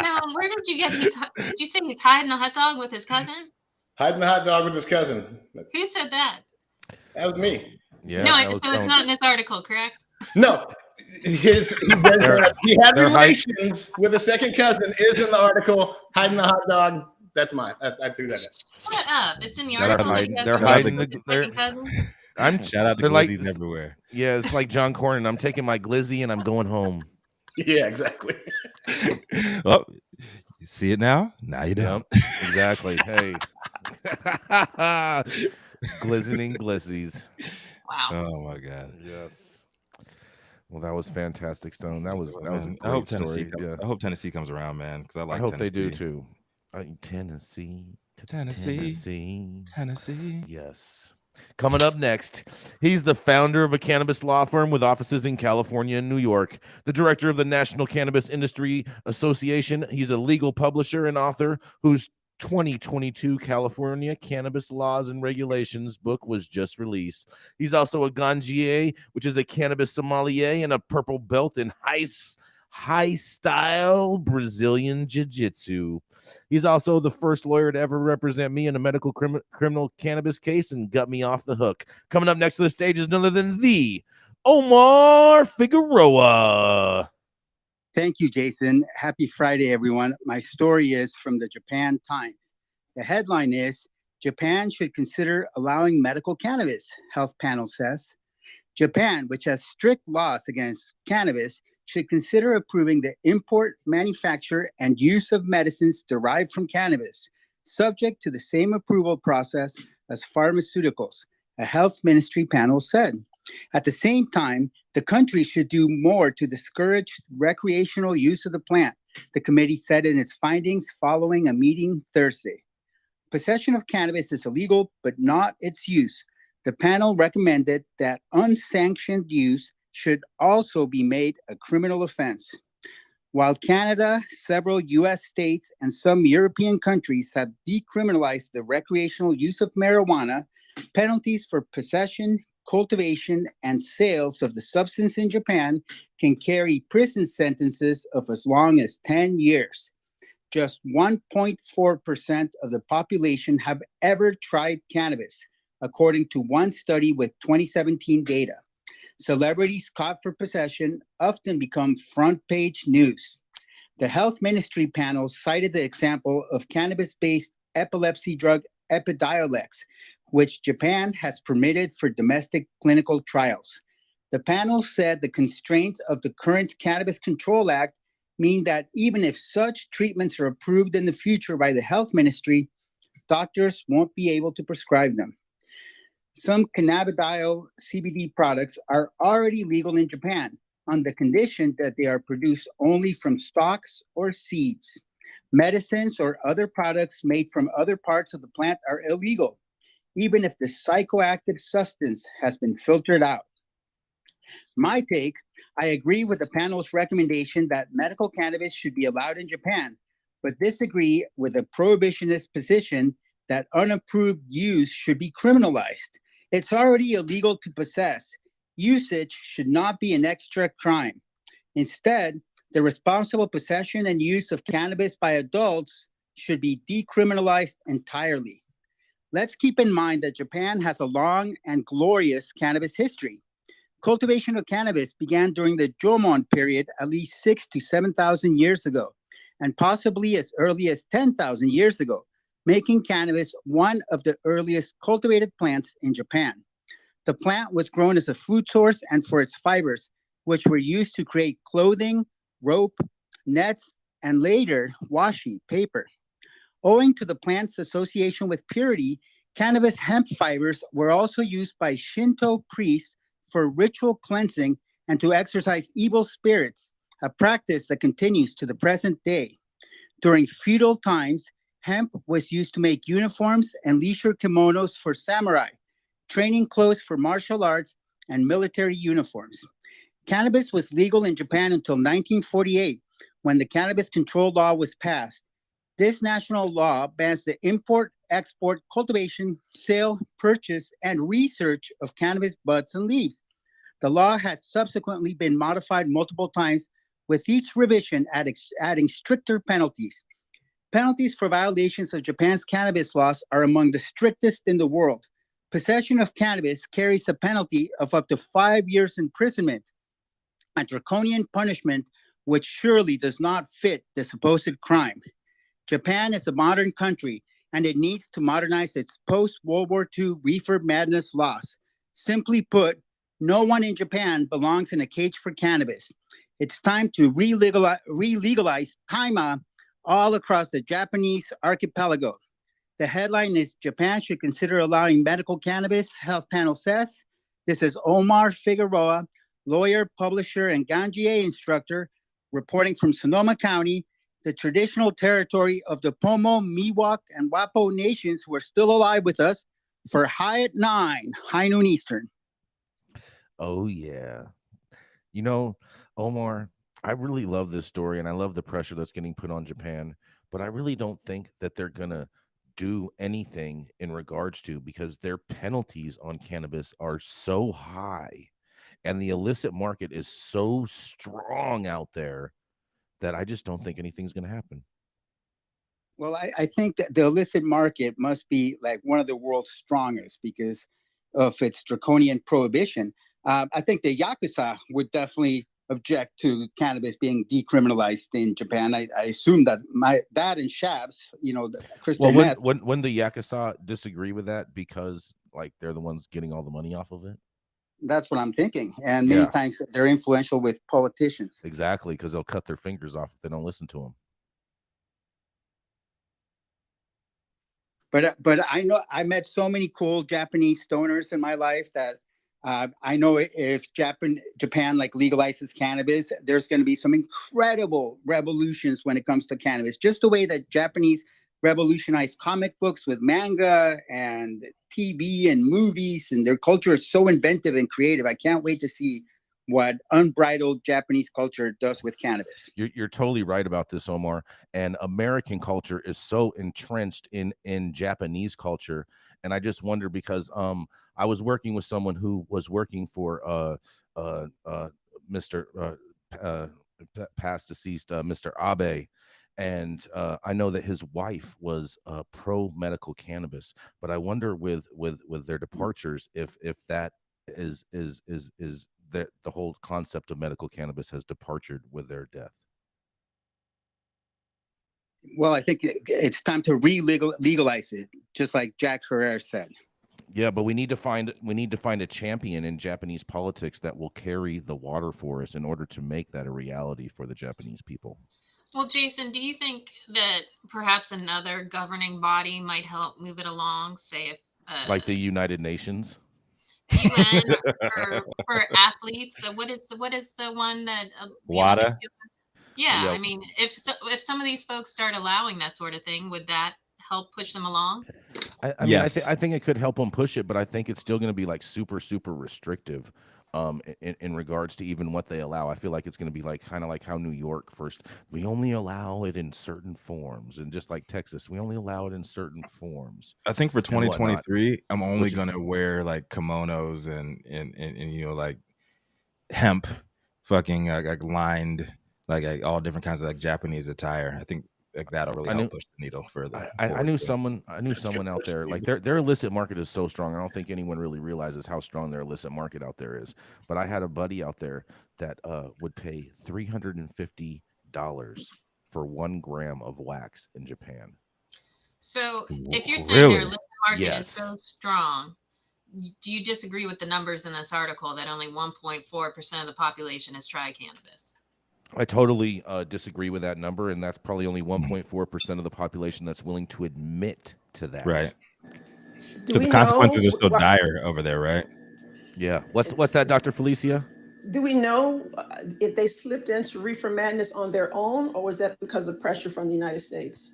Now, where did you get these? Did you say he's hiding a hot dog with his cousin? Hiding the hot dog with his cousin. Who said that? That was me. Yeah. No, so it's not in this article, correct? No. He had relations with a second cousin is in the article. Hiding the hot dog. That's mine. I threw that in. Shut up. It's in the article. They're hiding the second cousin. Shout out to glizzies everywhere. Yeah, it's like John Cornyn. I'm taking my glizzy and I'm going home. Yeah, exactly. Oh, you see it now? Now you don't. Yep, exactly. Hey. Glistening glizzies. Wow. Oh my God. Yes. Well, that was fantastic, Stone. That was a I hope great story. I hope Tennessee comes around, man, because I hope Tennessee. they do too. Tennessee. Yes. Coming up next, he's the founder of a cannabis law firm with offices in California and New York, the director of the National Cannabis Industry Association. He's a legal publisher and author whose 2022 California Cannabis Laws and Regulations book was just released. He's also a ganjier, which is a cannabis sommelier, and a purple belt in high style Brazilian jiu-jitsu. He's also the first lawyer to ever represent me in a medical criminal cannabis case and got me off the hook. Coming up next to the stage is none other than the Omar Figueroa. Thank you, Jason. Happy Friday, everyone. My story is from the Japan Times. The headline is, Japan should consider allowing medical cannabis, health panel says. Japan, which has strict laws against cannabis, should consider approving the import, manufacture, and use of medicines derived from cannabis, subject to the same approval process as pharmaceuticals, a health ministry panel said. At the same time, the country should do more to discourage recreational use of the plant, the committee said in its findings following a meeting Thursday. Possession of cannabis is illegal, but not its use. The panel recommended that unsanctioned use should also be made a criminal offense. While Canada, several US states, and some European countries have decriminalized the recreational use of marijuana, penalties for possession, cultivation, and sales of the substance in Japan can carry prison sentences of as long as 10 years. Just 1.4% of the population have ever tried cannabis, according to one study with 2017 data. Celebrities caught for possession often become front-page news. The health ministry panel cited the example of cannabis-based epilepsy drug Epidiolex, which Japan has permitted for domestic clinical trials. The panel said the constraints of the current Cannabis Control Act mean that even if such treatments are approved in the future by the health ministry, doctors won't be able to prescribe them. Some cannabidiol CBD products are already legal in Japan on the condition that they are produced only from stalks or seeds. Medicines or other products made from other parts of the plant are illegal, even if the psychoactive substance has been filtered out. My take, I agree with the panel's recommendation that medical cannabis should be allowed in Japan, but disagree with the prohibitionist position that unapproved use should be criminalized. It's already illegal to possess. Usage should not be an extra crime. Instead, the responsible possession and use of cannabis by adults should be decriminalized entirely. Let's keep in mind that Japan has a long and glorious cannabis history. Cultivation of cannabis began during the Jomon period at least 6,000 to 7,000 years ago, and possibly as early as 10,000 years ago, making cannabis one of the earliest cultivated plants in Japan. The plant was grown as a food source and for its fibers, which were used to create clothing, rope, nets, and later washi, paper. Owing to the plant's association with purity, cannabis hemp fibers were also used by Shinto priests for ritual cleansing and to exorcise evil spirits, a practice that continues to the present day. During feudal times, hemp was used to make uniforms and leisure kimonos for samurai, training clothes for martial arts, and military uniforms. Cannabis was legal in Japan until 1948, when the Cannabis Control Law was passed. This national law bans the import, export, cultivation, sale, purchase, and research of cannabis buds and leaves. The law has subsequently been modified multiple times, with each revision adding stricter penalties. Penalties for violations of Japan's cannabis laws are among the strictest in the world. Possession of cannabis carries a penalty of up to 5 years imprisonment, a draconian punishment which surely does not fit the supposed crime. Japan is a modern country, and it needs to modernize its post-World War II reefer madness laws. Simply put, no one in Japan belongs in a cage for cannabis. It's time to re-legalize Taima all across the Japanese archipelago. The headline is Japan should consider allowing medical cannabis, health panel says. This is Omar Figueroa, lawyer, publisher, and Ganjier instructor, reporting from Sonoma County, the traditional territory of the Pomo, Miwok, and Wapo nations who are still alive with us for High at 9, high noon Eastern. Oh, yeah. You know, Omar, I really love this story, and I love the pressure that's getting put on Japan, but I really don't think that they're going to do anything in regards to, because their penalties on cannabis are so high and the illicit market is so strong out there that I just don't think anything's going to happen. Well, I think that the illicit market must be like one of the world's strongest because of its draconian prohibition. I think the Yakuza would definitely object to cannabis being decriminalized in Japan. I assume that that and Shabs, the crystal meth. When the Yakuza disagree with that because like they're the ones getting all the money off of it? That's what I'm thinking. And many times they're influential with politicians. Exactly, because they'll cut their fingers off if they don't listen to them. But I know I met so many cool Japanese stoners in my life that I know if Japan like legalizes cannabis, there's going to be some incredible revolutions when it comes to cannabis. Just the way that Japanese revolutionized comic books with manga and TV and movies, and their culture is so inventive and creative. I can't wait to see what unbridled Japanese culture does with cannabis. You're totally right about this, Omar. And American culture is so entrenched in Japanese culture. And I just wonder because I was working with someone who was working for Mr. Past deceased Mr. Abe. And I know that his wife was pro medical cannabis, but I wonder with their departures if that is that the whole concept of medical cannabis has departed with their death. Well, I think it's time to legalize it, just like Jack Herrera said. Yeah, but we need to find a champion in Japanese politics that will carry the water for us in order to make that a reality for the Japanese people. Well, Jason, do you think that perhaps another governing body might help move it along? Say if like the United Nations, UN for athletes. So what is the one that WADA? Yeah, I mean, if some of these folks start allowing that sort of thing, would that help push them along? I mean, I think it could help them push it, but I think it's still going to be like super restrictive in regards to even what they allow. I feel like it's going to be like kind of like how New York first, we only allow it in certain forms, and just like Texas, we only allow it in certain forms. I think for 2023, I'm only going to wear like kimonos and you know, like hemp fucking like lined like all different kinds of like Japanese attire. I think like that'll really help push the needle further. I knew someone out there, like their illicit market is so strong. I don't think anyone really realizes how strong their illicit market out there is. But I had a buddy out there that would pay $350 for 1 gram of wax in Japan. So if you're saying their illicit market is so strong, do you disagree with the numbers in this article that only 1.4% of the population has tried cannabis? I totally disagree with that number, and that's probably only 1.4% of the population that's willing to admit to that. Right. So the consequences are so dire over there, right? Yeah. What's that, Dr. Felicia? Do we know if they slipped into reefer madness on their own, or was that because of pressure from the United States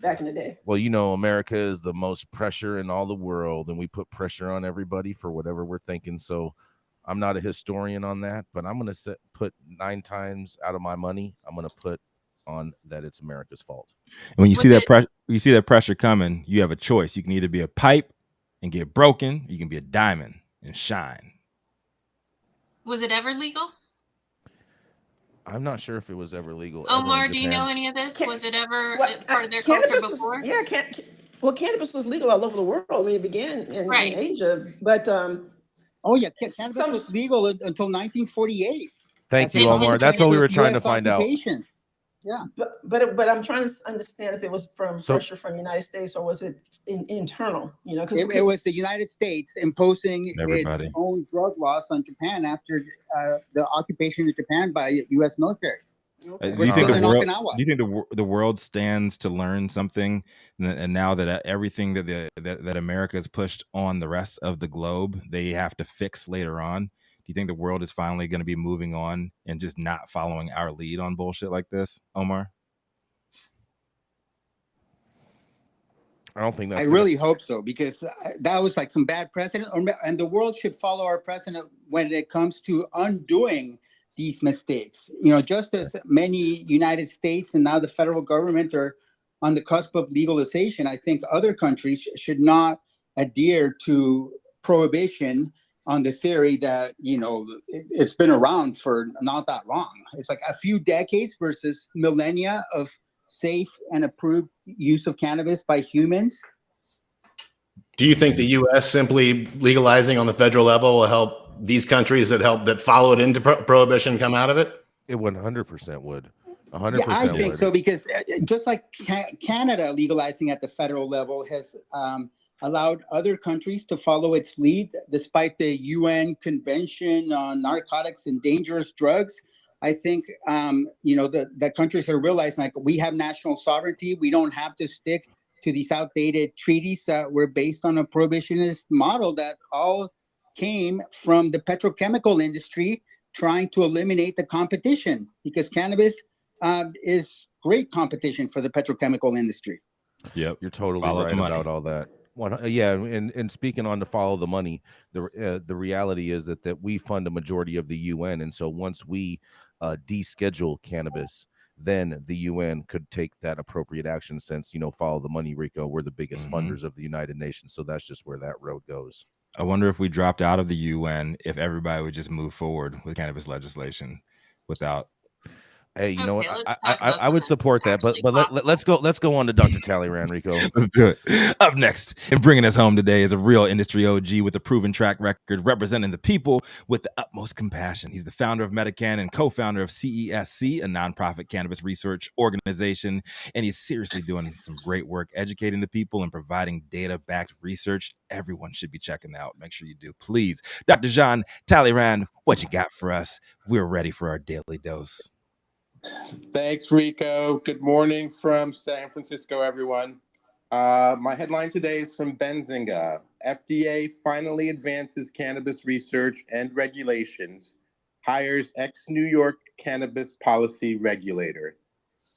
back in the day? Well, you know, America is the most pressure in all the world, and we put pressure on everybody for whatever we're thinking. So I'm not a historian on that, but I'm going to put 9 times out of my money, I'm going to put on that it's America's fault. And when you see that pressure coming, you have a choice. You can either be a pipe and get broken, or you can be a diamond and shine. Was it ever legal? I'm not sure if it was ever legal. Omar, do you know any of this? Was it ever part of their culture before? Well, cannabis was legal all over the world. I mean, it began in Asia, but cannabis was legal until 1948. Thank you, Omar. That's what we were trying to find out. Yeah, but I'm trying to understand if it was from pressure from the United States or was it internal? You know, because it was the United States imposing its own drug laws on Japan after the occupation of Japan by U.S. military. Okay. Do you think the world stands to learn something? And now that everything that America has pushed on the rest of the globe, they have to fix later on. Do you think the world is finally going to be moving on and just not following our lead on bullshit like this, Omar? I don't think that's. I really hope so, because that was like some bad precedent, and the world should follow our precedent when it comes to undoing these mistakes. You know, just as many United States and now the federal government are on the cusp of legalization, I think other countries should not adhere to prohibition on the theory that, you know, it's been around for not that long. It's like a few decades versus millennia of safe and approved use of cannabis by humans. Do you think the U.S. simply legalizing on the federal level will help these countries that followed into prohibition come out of it? It 100% would. 100%. Yeah, I think so, because just like Canada legalizing at the federal level has allowed other countries to follow its lead, despite the UN Convention on Narcotics and Dangerous Drugs. I think, the countries are realizing, like, we have national sovereignty. We don't have to stick to these outdated treaties that were based on a prohibitionist model that all came from the petrochemical industry trying to eliminate the competition, because cannabis is great competition for the petrochemical industry. Yep, you're totally right about all that. Yeah, and speaking on to follow the money, the reality is that we fund a majority of the UN, and so once we deschedule cannabis, then the UN could take that appropriate action. Since follow the money, Rico, we're the biggest funders of the United Nations, so that's just where that road goes. I wonder if we dropped out of the UN, if everybody would just move forward with cannabis legislation without. Hey, you know what? let's talk about I would something support that, but actually let's go on to Dr. Talleyrand, Rico. Let's do it. Up next, and bringing us home today is a real industry OG with a proven track record representing the people with the utmost compassion. He's the founder of Medican and co-founder of CESC, a nonprofit cannabis research organization, and he's seriously doing some great work educating the people and providing data-backed research. Everyone should be checking out. Make sure you do, please. Dr. Jean Talleyrand, what you got for us? We're ready for our daily dose. Thanks, Rico. Good morning from San Francisco, everyone. My headline today is from Benzinga. FDA finally advances cannabis research and regulations, hires ex-New York cannabis policy regulator.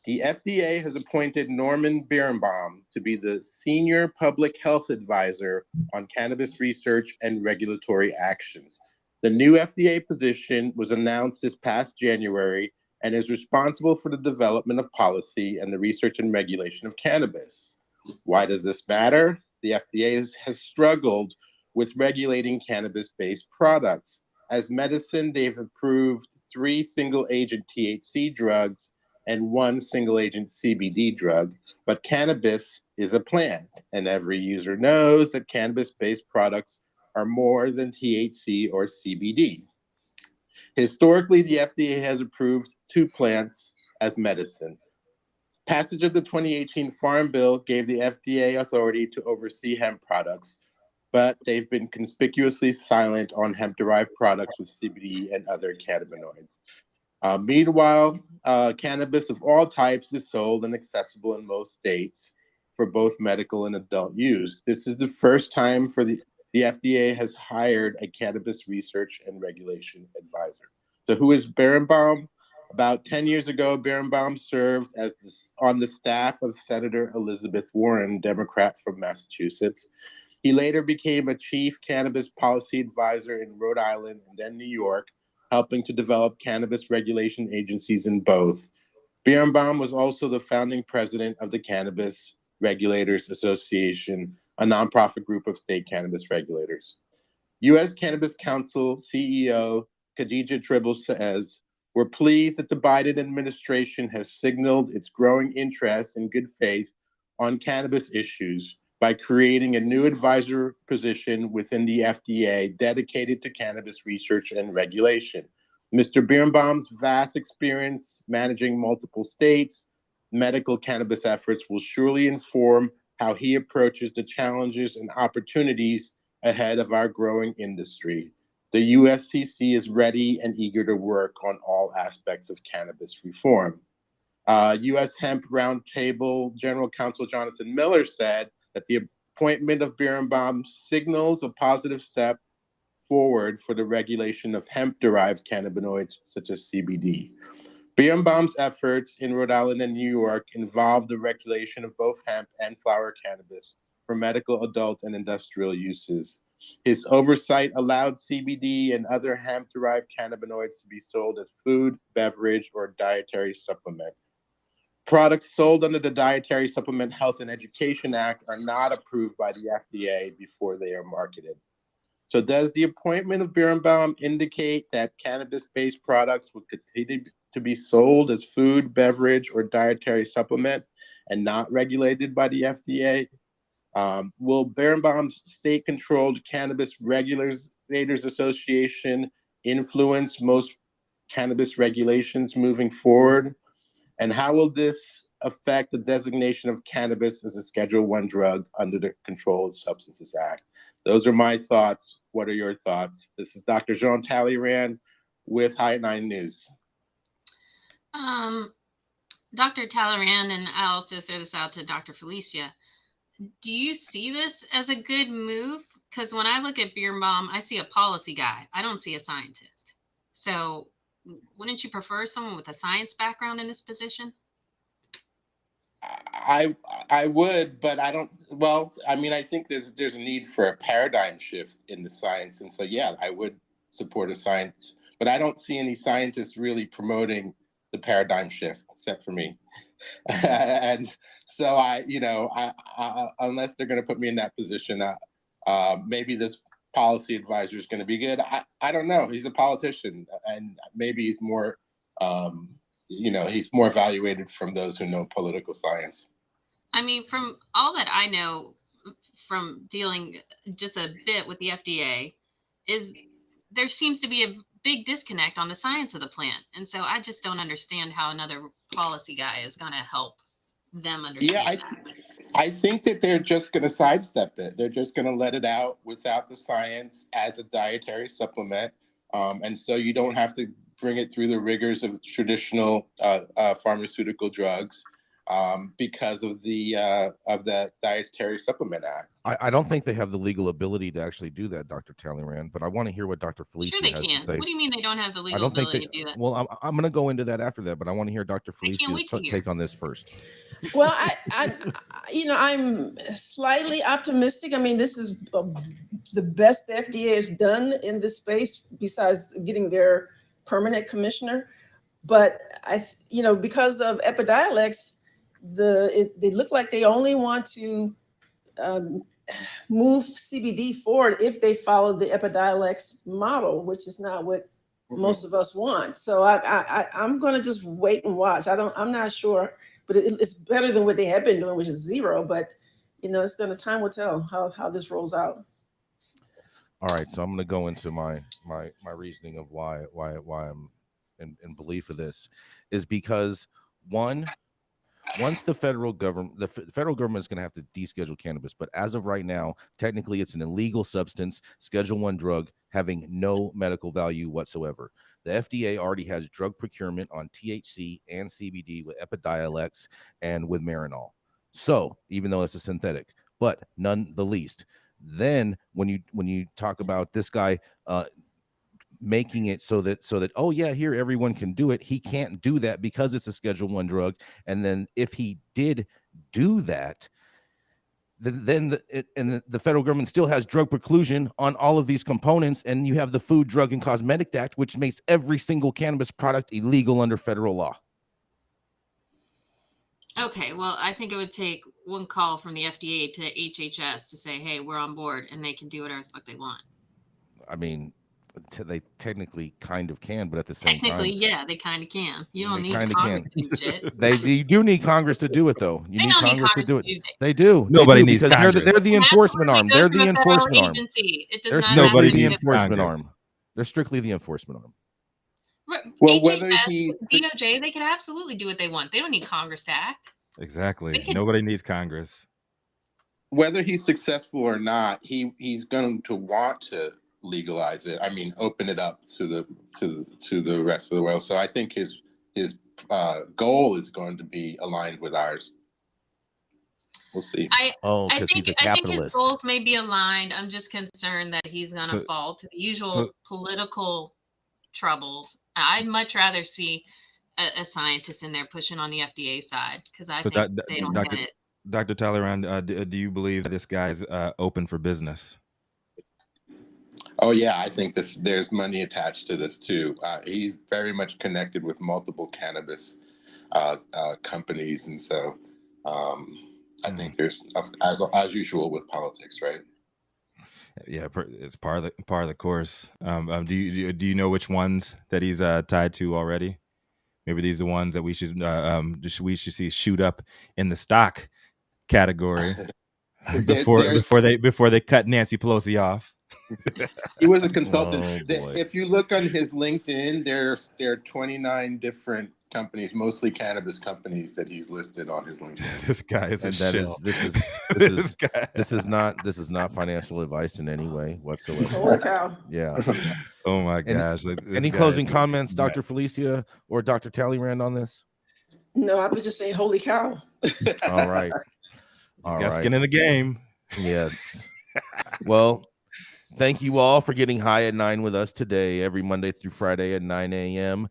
The FDA has appointed Norman Birnbaum to be the senior public health advisor on cannabis research and regulatory actions. The new FDA position was announced this past January and is responsible for the development of policy and the research and regulation of cannabis. Why does this matter? The FDA has struggled with regulating cannabis-based products. As medicine, they've approved 3 single-agent THC drugs and 1 single-agent CBD drug, but cannabis is a plant, and every user knows that cannabis-based products are more than THC or CBD. Historically, the FDA has approved 2 plants as medicine. Passage of the 2018 Farm Bill gave the FDA authority to oversee hemp products, but they've been conspicuously silent on hemp-derived products with CBD and other cannabinoids. Meanwhile, cannabis of all types is sold and accessible in most states for both medical and adult use. This is the first time for the FDA has hired a cannabis research and regulation advisor. So who is Birnbaum? About 10 years ago, Birnbaum served as on the staff of Senator Elizabeth Warren, Democrat from Massachusetts. He later became a chief cannabis policy advisor in Rhode Island and then New York, helping to develop cannabis regulation agencies in both. Birnbaum was also the founding president of the Cannabis Regulators Association, a nonprofit group of state cannabis regulators. U.S. Cannabis Council CEO Khadija Tribble says, "We're pleased that the Biden administration has signaled its growing interest in good faith on cannabis issues by creating a new advisor position within the FDA dedicated to cannabis research and regulation. Mr. Birnbaum's vast experience managing multiple states' medical cannabis efforts will surely inform how he approaches the challenges and opportunities ahead of our growing industry. The USCC is ready and eager to work on all aspects of cannabis reform." U.S. Hemp Roundtable General Counsel Jonathan Miller said that the appointment of Birnbaum signals a positive step forward for the regulation of hemp-derived cannabinoids such as CBD. Birnbaum's efforts in Rhode Island and New York involve the regulation of both hemp and flower cannabis for medical, adult, and industrial uses. His oversight allowed CBD and other hemp-derived cannabinoids to be sold as food, beverage, or dietary supplement. Products sold under the Dietary Supplement Health and Education Act are not approved by the FDA before they are marketed. So does the appointment of Birnbaum indicate that cannabis-based products will continue to be sold as food, beverage, or dietary supplement and not regulated by the FDA? Will Birnbaum's state-controlled Cannabis Regulators Association influence most cannabis regulations moving forward? And how will this affect the designation of cannabis as a Schedule I drug under the Controlled Substances Act? Those are my thoughts. What are your thoughts? This is Dr. Jean Talleyrand with High 9 News. Dr. Talleyrand, and I also throw this out to Dr. Felicia. Do you see this as a good move? Because when I look at Birnbaum, I see a policy guy. I don't see a scientist. So wouldn't you prefer someone with a science background in this position? I would, but I don't. Well, I mean, I think there's a need for a paradigm shift in the science, and so yeah, I would support a science, but I don't see any scientists really promoting the paradigm shift, except for me. And so unless they're going to put me in that position, maybe this policy advisor is going to be good. I don't know. He's a politician, and maybe he's more. He's more evaluated from those who know political science. I mean, from all that I know from dealing just a bit with the FDA, is there seems to be a big disconnect on the science of the plant. And so I just don't understand how another policy guy is going to help them understand that. I think that they're just going to sidestep it. They're just going to let it out without the science as a dietary supplement. And so you don't have to bring it through the rigors of traditional pharmaceutical drugs because of the Dietary Supplement Act. I don't think they have the legal ability to actually do that, Dr. Talleyrand, but I want to hear what Dr. Felicia Sure they has can. to say. What do you mean they don't have the legal ability to do that? Well, I'm going to go into that after that, but I want to hear Dr. Felicia's take on this first. Well, I'm slightly optimistic. I mean, this is the best the FDA has done in this space besides getting their permanent commissioner. But because of Epidiolex, they look like they only want to move CBD forward if they follow the Epidiolex model, which is not what most of us want. So I'm going to just wait and watch. I'm not sure, but it's better than what they have been doing, which is zero. But time will tell how this rolls out. All right, so I'm going to go into my reasoning of why I'm in belief of this is because once the federal government is going to have to deschedule cannabis, but as of right now, technically it's an illegal substance, Schedule I drug having no medical value whatsoever. The FDA already has drug procurement on THC and CBD with Epidiolex and with Marinol. So even though it's a synthetic, but none the least. Then when you talk about this guy making it so that oh yeah, here everyone can do it, he can't do that because it's a Schedule I drug. And then if he did do that, then the federal government still has drug preclusion on all of these components, and you have the Food, Drug, and Cosmetic Act, which makes every single cannabis product illegal under federal law. Okay, well, I think it would take one call from the FDA to HHS to say, hey, we're on board, and they can do whatever the fuck they want. I mean, they technically kind of can, but at the same time, yeah, they kind of can. You don't need Congress to do shit. You do need Congress to do it, though. You need Congress to do it. They do. Nobody needs Congress. They're the enforcement arm. They're the enforcement arm. They're strictly the enforcement arm. They're strictly the enforcement arm. Well, HHS, whether he's DOJ, they can absolutely do what they want. They don't need Congress to act. Exactly. Nobody needs Congress. Whether he's successful or not, he's going to want to legalize it. I mean, open it up to the rest of the world. So I think his goal is going to be aligned with ours. We'll see. Because he's a capitalist. I think his goals may be aligned. I'm just concerned that he's going to fall to the usual political troubles. I'd much rather see a scientist in there pushing on the FDA side, because I think they don't get it. Dr. Talleyrand, do you believe that this guy's open for business? Oh yeah, I think there's money attached to this too. He's very much connected with multiple cannabis companies, and so I think there's, as usual with politics, right? Yeah, it's part of the course. Do you know which ones that he's tied to already? Maybe these are the ones that we should see shoot up in the stock category before they cut Nancy Pelosi off. He was a consultant. If you look on his LinkedIn, there are 29 different companies, mostly cannabis companies, that he's listed on his LinkedIn. This guy is this is not financial advice in any way whatsoever. Holy cow. Yeah. Oh my gosh. Any closing comments, Dr. Felicia or Dr. Talleyrand, on this? No, I was just saying, holy cow. All right. He's got skin in the game. Yes. Well, thank you all for getting high at 9 with us today, every Monday through Friday at 9 a.m.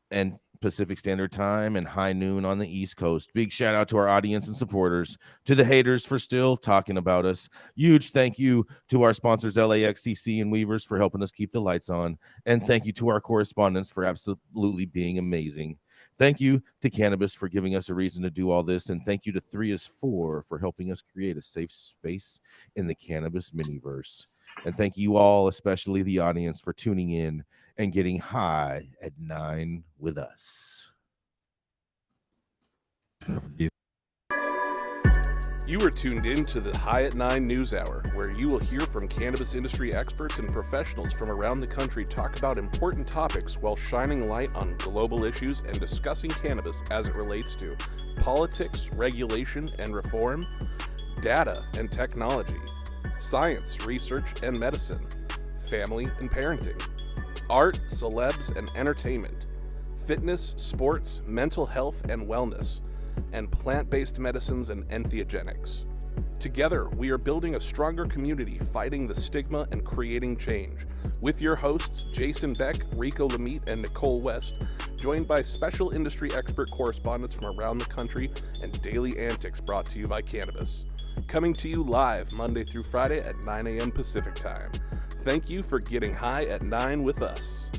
And Pacific Standard Time and high noon on the East Coast. Big shout out to our audience and supporters, to the haters for still talking about us. Huge thank you to our sponsors, LAXCC and Weavers, for helping us keep the lights on. And thank you to our correspondents for absolutely being amazing. Thank you to Cannabis for giving us a reason to do all this. And thank you to 3 is 4 for helping us create a safe space in the cannabis miniverse. And thank you all, especially the audience, for tuning in and getting high at 9 with us. You are tuned in to the High at 9 News Hour, where you will hear from cannabis industry experts and professionals from around the country talk about important topics while shining light on global issues and discussing cannabis as it relates to politics, regulation and reform, data and technology, science, research and medicine, family and parenting, art, celebs and entertainment, fitness, sports, mental health and wellness, and plant-based medicines and enthogenics. Together, we are building a stronger community, fighting the stigma and creating change. With your hosts, Jason Beck, Rico Lamitte, and Nicole West, joined by special industry expert correspondents from around the country and daily antics brought to you by Cannabis. Coming to you live Monday through Friday at 9 a.m. Pacific Time. Thank you for getting high at 9 with us.